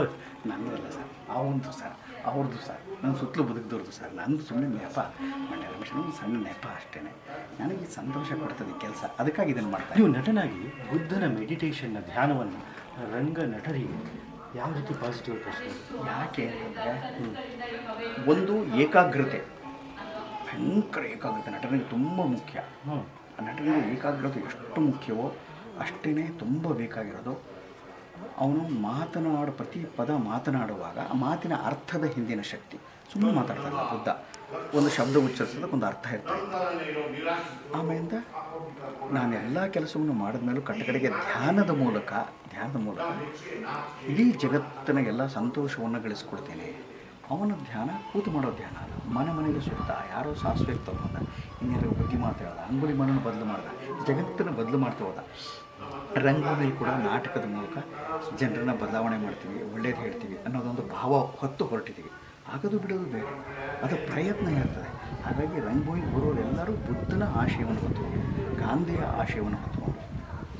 ನನ್ನದಲ್ಲ ಸರ್, ಅವಂದು ಸರ್, ಅವ್ರದ್ದು ಸರ್, ನನ್ನ ಸುತ್ತಲೂ ಬದುಕಿದವ್ರದ್ದು ಸರ್. ನಂದು ಸುಮ್ಮನೆ ನೆಪ, ಮಂಡ್ಯ ರಮೇಶನ ಒಂದು ಸಣ್ಣ ನೆಪ ಅಷ್ಟೇ. ನನಗೆ ಸಂತೋಷ ಕೊಡ್ತದೆ ಕೆಲಸ, ಅದಕ್ಕಾಗಿ ಇದನ್ನು ಮಾಡ್ತಾರೆ. ನೀವು ನಟನಾಗಿ ಬುದ್ಧನ ಮೆಡಿಟೇಷನ್ನ ಧ್ಯಾನವನ್ನು ರಂಗ ನಟರಿಗೆ ಯಾವ ರೀತಿ ಪಾಸಿಟಿವ್ ಕಳಿಸ್ಬೋದು? ಯಾಕೆ ಅಂತಂದರೆ ಒಂದು ಏಕಾಗ್ರತೆ, ಭಯಂಕರ ಏಕಾಗ್ರತೆ ನಟನಿಗೆ ತುಂಬ ಮುಖ್ಯ. ನಟನಿಗೆ ಏಕಾಗ್ರತೆ ಎಷ್ಟು ಮುಖ್ಯವೋ ಅಷ್ಟೇ ತುಂಬ ಬೇಕಾಗಿರೋದು. ಅವನು ಪ್ರತಿ ಪದ ಮಾತನಾಡುವಾಗ ಆ ಮಾತಿನ ಅರ್ಥದ ಹಿಂದಿನ ಶಕ್ತಿ. ಸುಮ್ಮನೆ ಮಾತಾಡ್ತಾರಲ್ಲ ಬುದ್ಧ, ಒಂದು ಶಬ್ದ ಉಚ್ಚರಿಸೋದಕ್ಕೆ ಒಂದು ಅರ್ಥ ಇರ್ತದೆ. ಆಮೇಲಿಂದ ನಾನೆಲ್ಲ ಕೆಲಸವನ್ನು ಮಾಡಿದ್ಮೇಲೂ ಕಡೆಗೆ ಧ್ಯಾನದ ಮೂಲಕ ಇಡೀ ಜಗತ್ತಿನ ಎಲ್ಲ ಸಂತೋಷವನ್ನು ಗಳಿಸ್ಕೊಡ್ತೇನೆ. ಅವನ ಧ್ಯಾನ ಕೂತು ಮಾಡೋ ಧ್ಯಾನ ಅಲ್ಲ. ಮನೆಗೆ ಸುತ್ತ ಯಾರೋ ಸಾಸಿವೆ ತಗೊಂಡ, ಇನ್ನೆಲ್ಲರೂ ಬುದ್ಧಿ ಮಾತಾಡೋದ, ಅಂಗುಲಿ ಮನನ್ನು ಬದಲು ಮಾಡ್ದ, ಜಗತ್ತನ್ನು ಬದಲು ಮಾಡ್ತಾ ಹೋದ. ರಂಗಭೂಮಿಯಲ್ಲಿ ಕೂಡ ನಾಟಕದ ಮೂಲಕ ಜನರನ್ನು ಬದಲಾವಣೆ ಮಾಡ್ತೀವಿ, ಒಳ್ಳೇದು ಹೇಳ್ತೀವಿ ಅನ್ನೋದೊಂದು ಭಾವ ಹೊತ್ತು ಹೊರಟಿದ್ದೀವಿ. ಆಗೋದು ಬಿಡೋದು ಬೇರೆ, ಅದು ಪ್ರಯತ್ನ ಇರ್ತದೆ. ಹಾಗಾಗಿ ರಂಗಭೂಮಿಗೆ ಬರೋರೆಲ್ಲರೂ ಬುದ್ಧನ ಆಶಯವನ್ನು ಹೊತ್ತುಕೊಂಡು, ಗಾಂಧಿಯ ಆಶಯವನ್ನು ಹೊತ್ತುಕೊಂಡು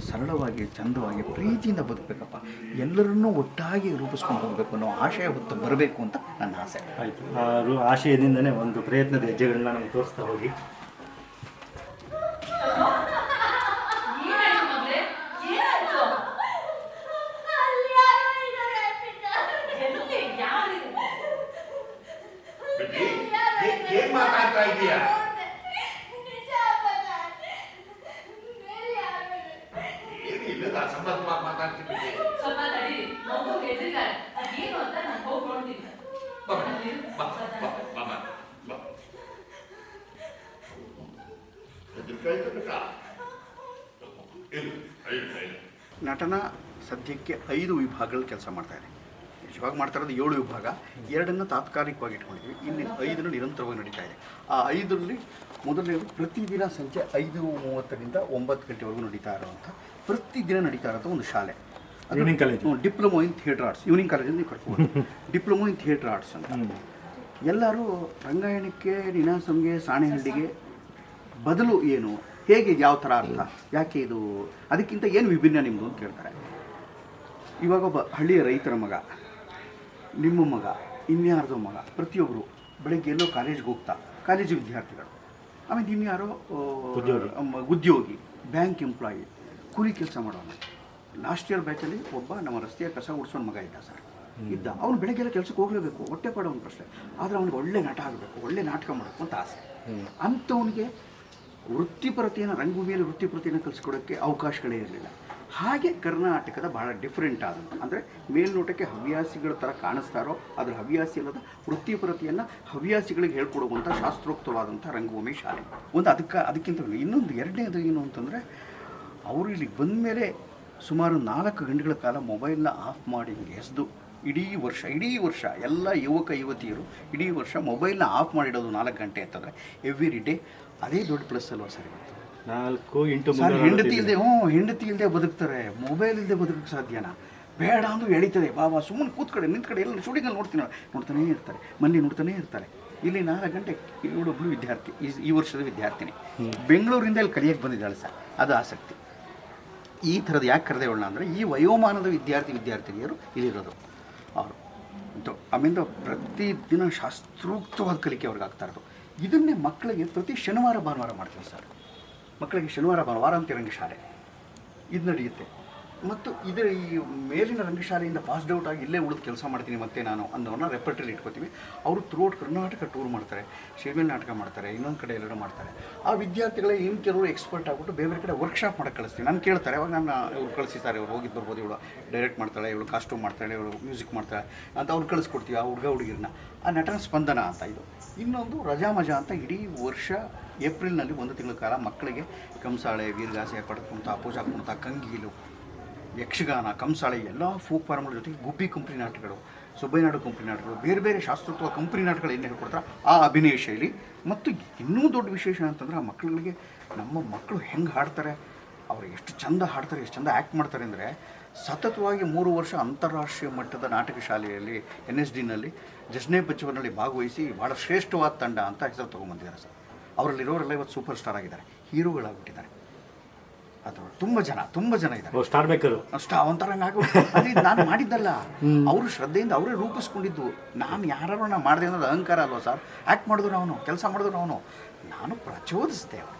ಸರಳವಾಗಿ ಚಂದವಾಗಿ ಪ್ರೀತಿಯಿಂದ ಬದುಕಬೇಕಪ್ಪ, ಎಲ್ಲರನ್ನೂ ಒಟ್ಟಾಗಿ ರೂಪಿಸ್ಕೊಂಡು ಹೋಗಬೇಕು ಅನ್ನೋ ಆಶಯ ಹೊತ್ತು ಬರಬೇಕು ಅಂತ ನನ್ನ ಆಸೆ. ಆಯಿತು, ಆ ಆಶಯದಿಂದನೇ ಒಂದು ಪ್ರಯತ್ನದ ಹೆಜ್ಜೆಗಳನ್ನ ನಮ್ಗೆ ತೋರಿಸ್ತಾ ಹೋಗಿ. ಏನ್ ಮಾತಾಡ್ತಾ ಇದೀಯಾ? ಏನಿಲ್ಲ, ಅಸಂಬದ್ಧವಾಗಿ ಮಾತಾಡ್ತಿದ್ದೀನಿ. ನಟನ ಸದ್ಯಕ್ಕೆ 5 ವಿಭಾಗಗಳು ಕೆಲಸ ಮಾಡ್ತಾ ಇದೆ. ನಿಜವಾಗಿ ಮಾಡ್ತಾ ಇರೋದು 7 ವಿಭಾಗ, 2 ತಾತ್ಕಾಲಿಕವಾಗಿ ಇಟ್ಕೊಂಡಿದ್ವಿ, ಇನ್ನು 5 ನಿರಂತರವಾಗಿ ನಡೀತಾ ಇದೆ. ಆ 5ರಲ್ಲಿ ಮೊದಲನೇದು ಪ್ರತಿದಿನ ಸಂಜೆ 5:30ರಿಂದ 9 ಗಂಟೆವರೆಗೂ ನಡೀತಾ ಇರೋವಂಥ, ಪ್ರತಿದಿನ ನಡೀತಾ ಇರೋಂಥ ಒಂದು ಶಾಲೆ, evening college, diploma in theatre arts. Evening ಕಾಲೇಜಲ್ಲಿ ನೀವು ಕರ್ಕೊಂಡು ಡಿಪ್ಲೊಮೊ ಇನ್ ಥಿಯೇಟರ್ ಆರ್ಟ್ಸ್ ಅಂತ. ಎಲ್ಲರೂ ರಂಗಾಯಣಕ್ಕೆ, ನೀನಾಸಂಗೆ, ಸಾಣೆಹಳ್ಳಿಗೆ ಬದಲು ಏನು, ಹೇಗೆ, ಯಾವ ಥರ ಅರ್ಥ, ಯಾಕೆ ಇದು, ಅದಕ್ಕಿಂತ ಏನು ವಿಭಿನ್ನ ನಿಮ್ಮದು ಅಂತ ಕೇಳ್ತಾರೆ. ಇವಾಗ ಒಬ್ಬ ಹಳ್ಳಿಯ ರೈತರ ಮಗ, ನಿಮ್ಮ ಮಗ, ಇನ್ಯಾರ್ದೋ ಮಗ, ಪ್ರತಿಯೊಬ್ಬರು ಬೆಳಗ್ಗೆ ಎಲ್ಲೋ ಕಾಲೇಜ್ಗೆ ಹೋಗ್ತಾ, ಕಾಲೇಜು ವಿದ್ಯಾರ್ಥಿಗಳು, ಆಮೇಲೆ ಇನ್ಯಾರೋ ಉದ್ಯೋಗಿ, ಬ್ಯಾಂಕ್ ಎಂಪ್ಲಾಯಿ, ಕೂಲಿ ಕೆಲಸ ಮಾಡೋನು. ಲಾಸ್ಟ್ ಇಯರ್ ಬ್ಯಾಚಲ್ಲಿ ಒಬ್ಬ ನಮ್ಮ ರಸ್ತೆಯ ಕಸ ಗುಡಿಸೋನ್ ಮಗ ಇದ್ದ ಸರ್, ಇದ್ದ. ಅವನು ಬೆಳಗ್ಗೆಲ್ಲ ಕೆಲಸಕ್ಕೆ ಹೋಗಲೇಬೇಕು, ಹೊಟ್ಟೆ ಪಡೋ ಒಂದು ಪ್ರಶ್ನೆ, ಆದರೆ ಅವನಿಗೆ ಒಳ್ಳೆ ನಟ ಆಗಬೇಕು, ಒಳ್ಳೆ ನಾಟಕ ಮಾಡಬೇಕು ಅಂತ ಆಸೆ. ಅಂಥವನಿಗೆ ವೃತ್ತಿಪರತೆಯನ್ನು, ರಂಗಭೂಮಿಯಲ್ಲಿ ವೃತ್ತಿಪರತೆಯನ್ನು ಕಲಿಸ್ಕೊಡೋಕ್ಕೆ ಅವಕಾಶಗಳೇ ಇರಲಿಲ್ಲ. ಹಾಗೆ ಕರ್ನಾಟಕದ ಭಾಳ ಡಿಫ್ರೆಂಟ್ ಆದಂಥ, ಅಂದರೆ ಮೇಲ್ನೋಟಕ್ಕೆ ಹವ್ಯಾಸಿಗಳ ಥರ ಕಾಣಿಸ್ತಾರೋ, ಅದರ ಹವ್ಯಾಸಿ ಅಲ್ಲದ ವೃತ್ತಿಪರತೆಯನ್ನು ಹವ್ಯಾಸಿಗಳಿಗೆ ಹೇಳ್ಕೊಡುವಂಥ ಶಾಸ್ತ್ರೋಕ್ತವಾದಂಥ ರಂಗಭೂಮಿ ಶಾಲೆ ಒಂದು. ಅದಕ್ಕಿಂತ ಇನ್ನೊಂದು ಎರಡನೇದು ಏನು ಅಂತಂದರೆ, ಅವರು ಇಲ್ಲಿಗೆ ಬಂದ ಮೇಲೆ ಸುಮಾರು 4 ಗಂಟೆಗಳ ಕಾಲ ಮೊಬೈಲ್ನ ಆಫ್ ಮಾಡಿ ಎಸೆದು ಇಡೀ ವರ್ಷ ಎಲ್ಲ ಯುವಕ ಯುವತಿಯರು ಇಡೀ ವರ್ಷ ಮೊಬೈಲ್ನ ಆಫ್ ಮಾಡಿಡೋದು 4 ಗಂಟೆ ಅಂತಂದರೆ ಎವ್ರಿ ಡೇ, ಅದೇ ದೊಡ್ಡ ಪ್ಲಸ್ ಅಲ್ವಾ ಸರ್? ಇವತ್ತು 4 ಹೆಂಡತಿ ಇಲ್ಲದೆ ಬದುಕ್ತಾರೆ, ಮೊಬೈಲ್ ಇಲ್ಲದೆ ಬದುಕಕ್ಕೆ ಸಾಧ್ಯನಾ? ಬೇಡ ಅಂದು ಎಳಿತದೆ, ಬಾಬಾ ಸುಮ್ಮನೆ ಕೂತ್ಕಡೆ ನಿಂತ್ಕಡೆ, ಎಲ್ಲ ಶೂಟಿಂಗಲ್ಲಿ ನೋಡ್ತಾನೇ ಇರ್ತಾರೆ, ಮನೇಲಿ ನೋಡ್ತಾನೇ ಇರ್ತಾರೆ. ಇಲ್ಲಿ 4 ಗಂಟೆ ಇವಳೊಬ್ಳು ವಿದ್ಯಾರ್ಥಿ, ಈ ವರ್ಷದ ವಿದ್ಯಾರ್ಥಿನಿ, ಬೆಂಗಳೂರಿಂದ ಇಲ್ಲಿ ಕಲಿಯಕ್ಕೆ ಬಂದಿದ್ದಾಳೆ ಸರ್. ಅದು ಆಸಕ್ತಿ. ಈ ಥರದ್ದು ಯಾಕೆ ಕರೆದೆ ಅವಳನ್ನ ಅಂದರೆ, ಈ ವಯೋಮಾನದ ವಿದ್ಯಾರ್ಥಿನಿಯರು ಇಲ್ಲಿರೋದು ಅವರು. ಆಮೇಲೆ ಪ್ರತಿದಿನ ಶಾಸ್ತ್ರೋಕ್ತವಾದ ಕಲಿಕೆ ಅವ್ರಿಗೆ ಆಗ್ತಾ ಇರೋದು. ಇದನ್ನೇ ಮಕ್ಕಳಿಗೆ ಪ್ರತಿ ಶನಿವಾರ ಭಾನುವಾರ ಮಾಡ್ತೀವಿ ಸರ್. ಮಕ್ಕಳಿಗೆ ಶನಿವಾರ ಭಾನುವಾರ ಅಂತ ರಂಗಶಾಲೆ ಇದು ನಡೆಯುತ್ತೆ. ಮತ್ತು ಇದರ ಈ ಮೇಲಿನ ರಂಗಶಾಲೆಯಿಂದ ಪಾಸ್ಡ್ ಔಟ್ ಆಗಿ ಇಲ್ಲೇ ಉಳಿದು ಕೆಲಸ ಮಾಡ್ತೀನಿ ಮತ್ತೆ ನಾನು ಅನ್ನೋನ್ನ ರೆಪರ್ಟರಿ ಇಟ್ಕೋತೀವಿ. ಅವರು ಥ್ರೂಔಟ್ ಕರ್ನಾಟಕ ಟೂರ್ ಮಾಡ್ತಾರೆ, ಶೇರ್ಮೇಲ್ ನಾಟಕ ಮಾಡ್ತಾರೆ, ಇನ್ನೊಂದು ಕಡೆ ಎಲ್ಲರೂ ಮಾಡ್ತಾರೆ. ಆ ವಿದ್ಯಾರ್ಥಿಗಳೇ ಇನ್ನು ಕೆಲವರು ಎಕ್ಸ್ಪರ್ಟ್ ಆಗ್ಬಿಟ್ಟು ಬೇರೆ ಕಡೆ ವರ್ಕ್ಶಾಪ್ ಮಾಡೋಕ್ಕೆ ಕಳಿಸ್ತೀವಿ. ನಾನು ಕೇಳ್ತಾರೆ, ಅವಾಗ ನಾನು ಇವ್ರು ಕಳಿಸಿದ್ದಾರೆ, ಇವ್ರು ಹೋಗಿದ್ದು ಬರ್ಬೋದು, ಇವಳು ಡೈರೆಕ್ಟ್ ಮಾಡ್ತಾಳೆ, ಇವಳು ಕಾಸ್ಟ್ಯೂಮ್ ಮಾಡ್ತಾಳೆ, ಇವಳು ಮ್ಯೂಸಿಕ್ ಮಾಡ್ತಾಳೆ ಅಂತ ಅವ್ರು ಕಳಿಸ್ಕೊಡ್ತೀವಿ. ಆ ಹುಡುಗರನ್ನ ಆ ನಟನ ಸ್ಪಂದನ ಅಂತ ಇದು. ಇನ್ನೊಂದು ರಜಾ ಮಜಾ ಅಂತ ಇಡೀ ವರ್ಷ ಏಪ್ರಿಲ್ನಲ್ಲಿ 1 ತಿಂಗಳ ಕಾಲ ಮಕ್ಕಳಿಗೆ ಕಂಸಾಳೆ, ವೀರಗಾಸೆ, ಪಡಕುಂತ, ಪೂಜಾ ಕುಣಿತ, ಕಂಗೀಲು, ಯಕ್ಷಗಾನ, ಕಂಸಾಳೆ ಎಲ್ಲ ಫೋಕ್ ಫಾರ್ಮ್ಗಳ ಜೊತೆಗೆ ಗುಬ್ಬಿ ಕಂಪ್ನಿ ನಾಟಕಗಳು, ಸುಬ್ಬಯ್ಯನಾಡು ಕಂಪ್ನಿ ನಾಟಕಗಳು, ಬೇರೆ ಬೇರೆ ಶಾಸ್ತ್ರೋಕ್ತ ಕಂಪ್ನಿ ನಾಟಕಗಳು ಏನು ಹೇಳ್ಕೊಡ್ತಾರೆ ಆ ಅಭಿನಯ ಶೈಲಿ. ಮತ್ತು ಇನ್ನೂ ದೊಡ್ಡ ವಿಶೇಷ ಅಂತಂದರೆ, ಆ ಮಕ್ಕಳಿಗೆ ನಮ್ಮ ಮಕ್ಕಳು ಹೆಂಗೆ ಹಾಡ್ತಾರೆ, ಅವರು ಎಷ್ಟು ಚಂದ ಹಾಡ್ತಾರೆ, ಎಷ್ಟು ಚಂದ ಆ್ಯಕ್ಟ್ ಮಾಡ್ತಾರೆ ಅಂದರೆ, ಸತತವಾಗಿ 3 ವರ್ಷ ಅಂತಾರಾಷ್ಟ್ರೀಯ ಮಟ್ಟದ ನಾಟಕ ಶಾಲೆಯಲ್ಲಿ NSDನಲ್ಲಿ ಜಸ್ನೇ ಬಚ್ಚವನಲ್ಲಿ ಭಾಗವಹಿಸಿ ಭಾಳ ಶ್ರೇಷ್ಠವಾದ ತಂಡ ಅಂತ ಹೆಸರು ತೊಗೊಂಬಂದಿದ್ದಾರೆ ಸರ್. ಅವರಲ್ಲಿರೋರೆಲ್ಲ ಇವತ್ತು ಸೂಪರ್ ಸ್ಟಾರ್ ಆಗಿದ್ದಾರೆ, ಹೀರೋಗಳಾಗ್ಬಿಟ್ಟಿದ್ದಾರೆ. ಅದು ತುಂಬ ಜನ ಇದ್ದಾರೆ. ಸ್ಟಾರ್ ಮೇಕರು ಒಂಥರ ಅದು ನಾನು ಮಾಡಿದ್ದಲ್ಲ, ಅವರು ಶ್ರದ್ಧೆಯಿಂದ ಅವರೇ ರೂಪಿಸ್ಕೊಂಡಿದ್ದು. ನಾನು ಯಾರು ನಾನು ಮಾಡಿದೆ ಅನ್ನೋದು ಅಹಂಕಾರ ಅಲ್ವಾ ಸರ್? ಆ್ಯಕ್ಟ್ ಮಾಡಿದ್ರು ಅವನು, ಕೆಲಸ ಮಾಡಿದ್ರು ಅವನು, ನಾನು ಪ್ರಚೋದಿಸಿದೆ ಅವರು.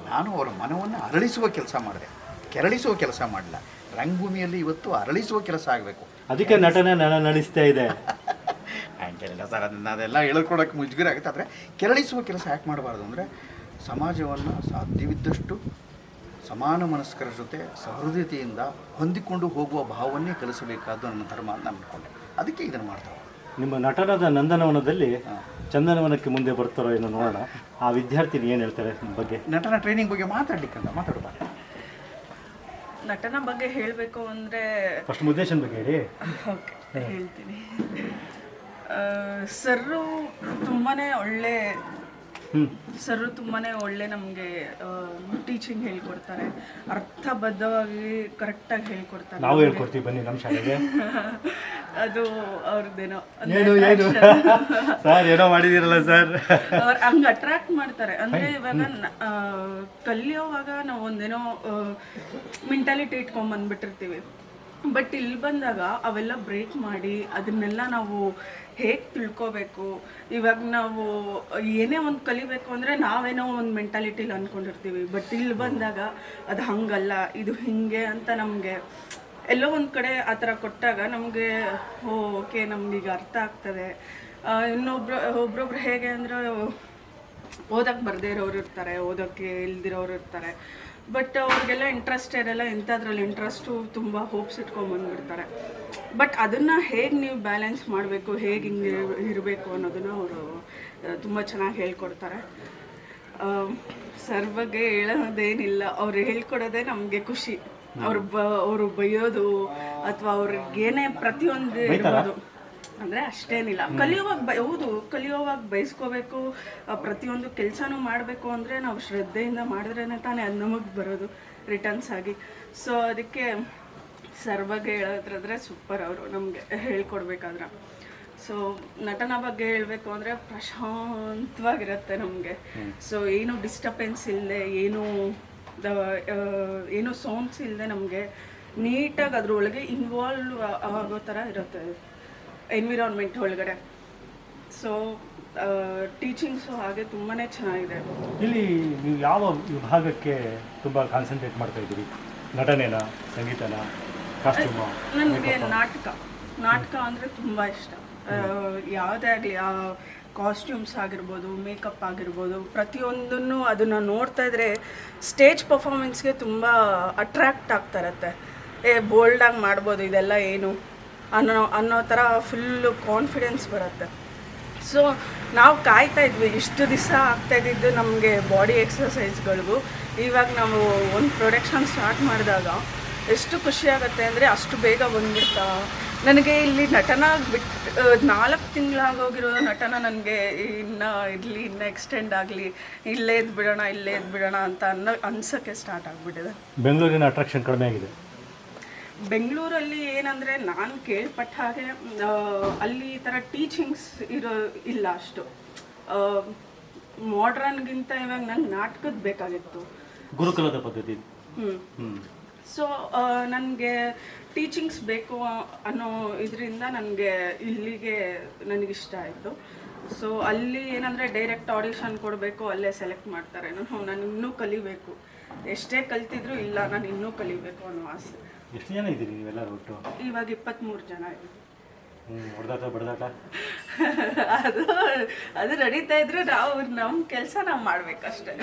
ನಾನು ಅವರ ಮನವನ್ನು ಅರಳಿಸುವ ಕೆಲಸ ಮಾಡಿದೆ, ಕೆರಳಿಸುವ ಕೆಲಸ ಮಾಡಲಿಲ್ಲ. ರಂಗಭೂಮಿಯಲ್ಲಿ ಇವತ್ತು ಅರಳಿಸುವ ಕೆಲಸ ಆಗಬೇಕು. ಅದಕ್ಕೆ ನಟನೆ ನಡೆಸ್ತಾ ಇದೆ ಹಂಗೇನಿಲ್ಲ ಸರ್, ಅದೆಲ್ಲ ಹೇಳ್ಕೊಡೋಕ್ಕೆ ಮುಜುಗರ ಆಗುತ್ತೆ. ಆದರೆ ಕೆರಳಿಸುವ ಕೆಲಸ ಯಾಕೆ ಮಾಡಬಾರ್ದು ಅಂದರೆ, ಸಮಾಜವನ್ನು ಸಾಧ್ಯವಿದ್ದಷ್ಟು ಸಮಾನ ಮನಸ್ಕರ ಜೊತೆ ಸಹೃದಯತೆಯಿಂದ ಹೊಂದಿಕೊಂಡು ಹೋಗುವ ಭಾವವನ್ನೇ ಕಲಿಸಬೇಕಾದ್ದು ನನ್ನ ಧರ್ಮ ಅಂತ ನಾನು ಅಂದ್ಕೊಂಡೆ. ಅದಕ್ಕೆ ಇದನ್ನು ಮಾಡ್ತಾರೆ. ನಿಮ್ಮ ನಟನದ ನಂದನವನದಲ್ಲಿ ಚಂದನವನಕ್ಕೆ ಮುಂದೆ ಬರ್ತಾರೋ ಏನೋ ನೋಡೋಣ. ಆ ವಿದ್ಯಾರ್ಥಿನಿ ಏನು ಹೇಳ್ತಾರೆ ಬಗ್ಗೆ, ನಟನ ಟ್ರೈನಿಂಗ್ ಬಗ್ಗೆ ಮಾತಾಡಬಾರ್ದು. ನಟನ ಬಗ್ಗೆ ಹೇಳಬೇಕು ಅಂದರೆ ಫಸ್ಟ್ ಮುದ್ದೇಶನ್ ಬಗ್ಗೆ ಹೇಳಿ. ಓಕೆ, ಹೇಳ್ತೀನಿ. ಸರ್ರು ತುಂಬಾ ಒಳ್ಳೆ ನಮಗೆ ಟೀಚಿಂಗ್ ಹೇಳ್ಕೊಡ್ತಾರೆ, ಅರ್ಥಬದ್ಧವಾಗಿ ಕರೆಕ್ಟಾಗಿ ಹೇಳ್ಕೊಡ್ತಾರೆ. ನಾವು ಹೇಳ್ಕೊಡ್ತೀವಿ ಬನ್ನಿ ನಮ್ಮ ಶಾಲೆಗೆ. ಅದು ಅವ್ರದ್ದೇನೋ ಏನು ಸರ್ ಏನೋ ಮಾಡಿದಿರಲ್ಲ ಸರ್. ಅವ್ರು ಹಂಗೆ ಅಟ್ರಾಕ್ಟ್ ಮಾಡ್ತಾರೆ. ಅಂದರೆ ಇವಾಗ ಕಲಿಯೋವಾಗ ನಾವು ಒಂದೇನೋ ಮೆಂಟಾಲಿಟಿ ಇಟ್ಕೊಂಡ್ಬಂದ್ಬಿಟ್ಟಿರ್ತೀವಿ. ಬಟ್ ಇಲ್ಲಿ ಬಂದಾಗ ಅವೆಲ್ಲ ಬ್ರೇಕ್ ಮಾಡಿ ಅದನ್ನೆಲ್ಲ ನಾವು ಹೇಗೆ ತಿಳ್ಕೊಬೇಕು. ಇವಾಗ ನಾವು ಏನೇ ಒಂದು ಕಲಿಬೇಕು ಅಂದರೆ ನಾವೇನೋ ಒಂದು ಮೆಂಟಾಲಿಟಿಲಿ ಅಂದ್ಕೊಂಡಿರ್ತೀವಿ. ಬಟ್ ಇಲ್ಲಿ ಬಂದಾಗ ಅದು ಹಂಗಲ್ಲ, ಇದು ಹಿಂಗೆ ಅಂತ ನಮಗೆ ಎಲ್ಲೋ ಒಂದು ಕಡೆ ಆ ಥರ ಕೊಟ್ಟಾಗ ನಮಗೆ ಓಕೆ ನಮಗೀಗ ಅರ್ಥ ಆಗ್ತದೆ. ಒಬ್ರೊಬ್ರು ಹೇಗೆ ಅಂದರೆ ಓದೋಕ್ಕೆ ಬರದೇ ಇರೋರು ಇರ್ತಾರೆ, ಓದೋಕ್ಕೆ ಇಲ್ದಿರೋರು ಇರ್ತಾರೆ. ಬಟ್ ಅವ್ರಿಗೆಲ್ಲ ಇಂಟ್ರೆಸ್ಟ್ ಇರಲ್ಲ, ಇಂಥದ್ರಲ್ಲಿ ಇಂಟ್ರೆಸ್ಟು ತುಂಬ ಹೋಪ್ಸ್ ಇಟ್ಕೊಂಡ್ಬಂದ್ಬಿಡ್ತಾರೆ. ಬಟ್ ಅದನ್ನು ಹೇಗೆ ನೀವು ಬ್ಯಾಲೆನ್ಸ್ ಮಾಡಬೇಕು, ಹೇಗೆ ಹಿಂಗೆ ಇರಬೇಕು ಅನ್ನೋದನ್ನು ಅವರು ತುಂಬ ಚೆನ್ನಾಗಿ ಹೇಳ್ಕೊಡ್ತಾರೆ. ಸರ್ ಬಗ್ಗೆ ಹೇಳೋದೇನಿಲ್ಲ, ಅವ್ರು ಹೇಳ್ಕೊಡೋದೇ ನಮಗೆ ಖುಷಿ. ಅವರು ಬೈಯೋದು ಅಥವಾ ಅವ್ರಿಗೆ ಏನೇ ಪ್ರತಿಯೊಂದು ಇರ್ಬೋದು ಅಂದರೆ ಅಷ್ಟೇನಿಲ್ಲ. ಹೌದು ಕಲಿಯೋವಾಗ ಬಯಸ್ಕೋಬೇಕು, ಪ್ರತಿಯೊಂದು ಕೆಲಸನೂ ಮಾಡಬೇಕು ಅಂದರೆ ನಾವು ಶ್ರದ್ಧೆಯಿಂದ ಮಾಡಿದ್ರೇ ತಾನೇ ಅದು ನಮಗೆ ಬರೋದು ರಿಟರ್ನ್ಸ್ ಆಗಿ. ಸೊ ಅದಕ್ಕೆ ಸರ್ ಬಗ್ಗೆ ಹೇಳೋದ್ರಾದ್ರೆ ಸೂಪರ್ ಅವರು ನಮಗೆ ಹೇಳ್ಕೊಡ್ಬೇಕಾದ್ರೆ. ಸೊ ನಟನ ಬಗ್ಗೆ ಹೇಳಬೇಕು ಅಂದರೆ ಪ್ರಶಾಂತವಾಗಿರುತ್ತೆ ನಮಗೆ. ಸೊ ಏನು ಡಿಸ್ಟರ್ಬೆನ್ಸ್ ಇಲ್ಲದೆ, ಏನು ಸೌಂಡ್ಸ್ ಇಲ್ಲದೆ ನಮಗೆ ನೀಟಾಗಿ ಅದ್ರೊಳಗೆ ಇನ್ವಾಲ್ವ್ ಆಗೋ ಥರ ಇರುತ್ತೆ ಎನ್ವಿರಾನ್ಮೆಂಟ್ ಒಳಗಡೆ. ಸೊ ಟೀಚಿಂಗ್ಸು ಹಾಗೆ ತುಂಬಾ ಚೆನ್ನಾಗಿದೆ. ಇಲ್ಲಿ ನೀವು ಯಾವ ವಿಭಾಗಕ್ಕೆ ತುಂಬ ಕಾನ್ಸಂಟ್ರೇಟ್ ಮಾಡ್ತಾ ಇದ್ದೀರಿ? ನಟನೆನಾ, ಸಂಗೀತನ, ಕಾಸ್ಟ್ಯೂಮಾ? ನನಗೆ ನಾಟಕ ಅಂದರೆ ತುಂಬ ಇಷ್ಟ. ಯಾವುದೇ ಆಗಲಿ, ಕಾಸ್ಟ್ಯೂಮ್ಸ್ ಆಗಿರ್ಬೋದು, ಮೇಕಪ್ ಆಗಿರ್ಬೋದು, ಪ್ರತಿಯೊಂದನ್ನು ಅದನ್ನು ನೋಡ್ತಾ ಇದ್ರೆ ಸ್ಟೇಜ್ ಪರ್ಫಾರ್ಮೆನ್ಸ್ಗೆ ತುಂಬ ಅಟ್ರ್ಯಾಕ್ಟ್ ಆಗ್ತಾ ಇರತ್ತೆ. ಬೋಲ್ಡಾಗಿ ಮಾಡ್ಬೋದು ಇದೆಲ್ಲ ಏನು ಅನ್ನೋ ಥರ ಫುಲ್ಲು ಕಾನ್ಫಿಡೆನ್ಸ್ ಬರುತ್ತೆ. ಸೊ ನಾವು ಕಾಯ್ತಾ ಇದ್ವಿ ಇಷ್ಟು ದಿವಸ ಆಗ್ತಾಯಿದ್ದು ನಮಗೆ ಬಾಡಿ ಎಕ್ಸಸೈಸ್ಗಳಿಗೂ. ಇವಾಗ ನಾವು ಒಂದು ಪ್ರೊಡಕ್ಷನ್ ಸ್ಟಾರ್ಟ್ ಮಾಡಿದಾಗ ಎಷ್ಟು ಖುಷಿಯಾಗುತ್ತೆ ಅಂದರೆ ಅಷ್ಟು ಬೇಗ ಬಂದ್ಬಿಡ್ತಾ. ನನಗೆ ಇಲ್ಲಿ ನಟನ ಬಿಟ್ಟು 4 ತಿಂಗಳಾಗೋಗಿರೋ ನಟನ ನನಗೆ ಇನ್ನೂ ಎಕ್ಸ್ಟೆಂಡ್ ಆಗಲಿ, ಇಲ್ಲೇ ಇದ್ಬಿಡೋಣ ಅಂತ ಅನ್ಸೋಕ್ಕೆ ಸ್ಟಾರ್ಟ್ ಆಗಿಬಿಟ್ಟಿದೆ. ಬೆಂಗಳೂರಿನ ಅಟ್ರಾಕ್ಷನ್ ಕಡಿಮೆ ಆಗಿದೆ. ಬೆಂಗಳೂರಲ್ಲಿ ಏನಂದರೆ ನಾನು ಕೇಳ್ಪಟ್ಟ ಹಾಗೆ ಅಲ್ಲಿ ಈ ಥರ ಟೀಚಿಂಗ್ಸ್ ಇಲ್ಲ ಅಷ್ಟು. ಮಾಡ್ರನ್ಗಿಂತ ಇವಾಗ ನಂಗೆ ನಾಟಕದ ಬೇಕಾಗಿತ್ತು, ಗುರುಕುಲದ ಪದ್ಧತಿ. ಸೊ ನನಗೆ ಟೀಚಿಂಗ್ಸ್ ಬೇಕು ಅನ್ನೋ ಇದರಿಂದ ನನಗೆ ಇಲ್ಲಿಗೆ ನನಗಿಷ್ಟ ಆಯಿತು. ಸೊ ಅಲ್ಲಿ ಏನಂದರೆ ಡೈರೆಕ್ಟ್ ಆಡಿಷನ್ ಕೊಡಬೇಕು, ಅಲ್ಲೇ ಸೆಲೆಕ್ಟ್ ಮಾಡ್ತಾರೆ. ನಾನು ಇನ್ನೂ ಕಲಿಬೇಕು, ಎಷ್ಟೇ ಕಲ್ತಿದ್ರು ಇಲ್ಲ ನಾನು ಇನ್ನೂ ಕಲಿಬೇಕು ಅನ್ನೋ ಆಸೆ. ಎಷ್ಟು ಜನ ಇದ್ದೀರಿ ನೀವೆಲ್ಲರೂ ಒಟ್ಟು? ಇವಾಗ 23 ಜನ ಇದೆ. ಬಡದಾಟ ಅದು ನಡೀತಾ ಇದ್ರು ನಾವು ನಮ್ಮ ಕೆಲಸ ನಾವು ಮಾಡಬೇಕಷ್ಟೇ.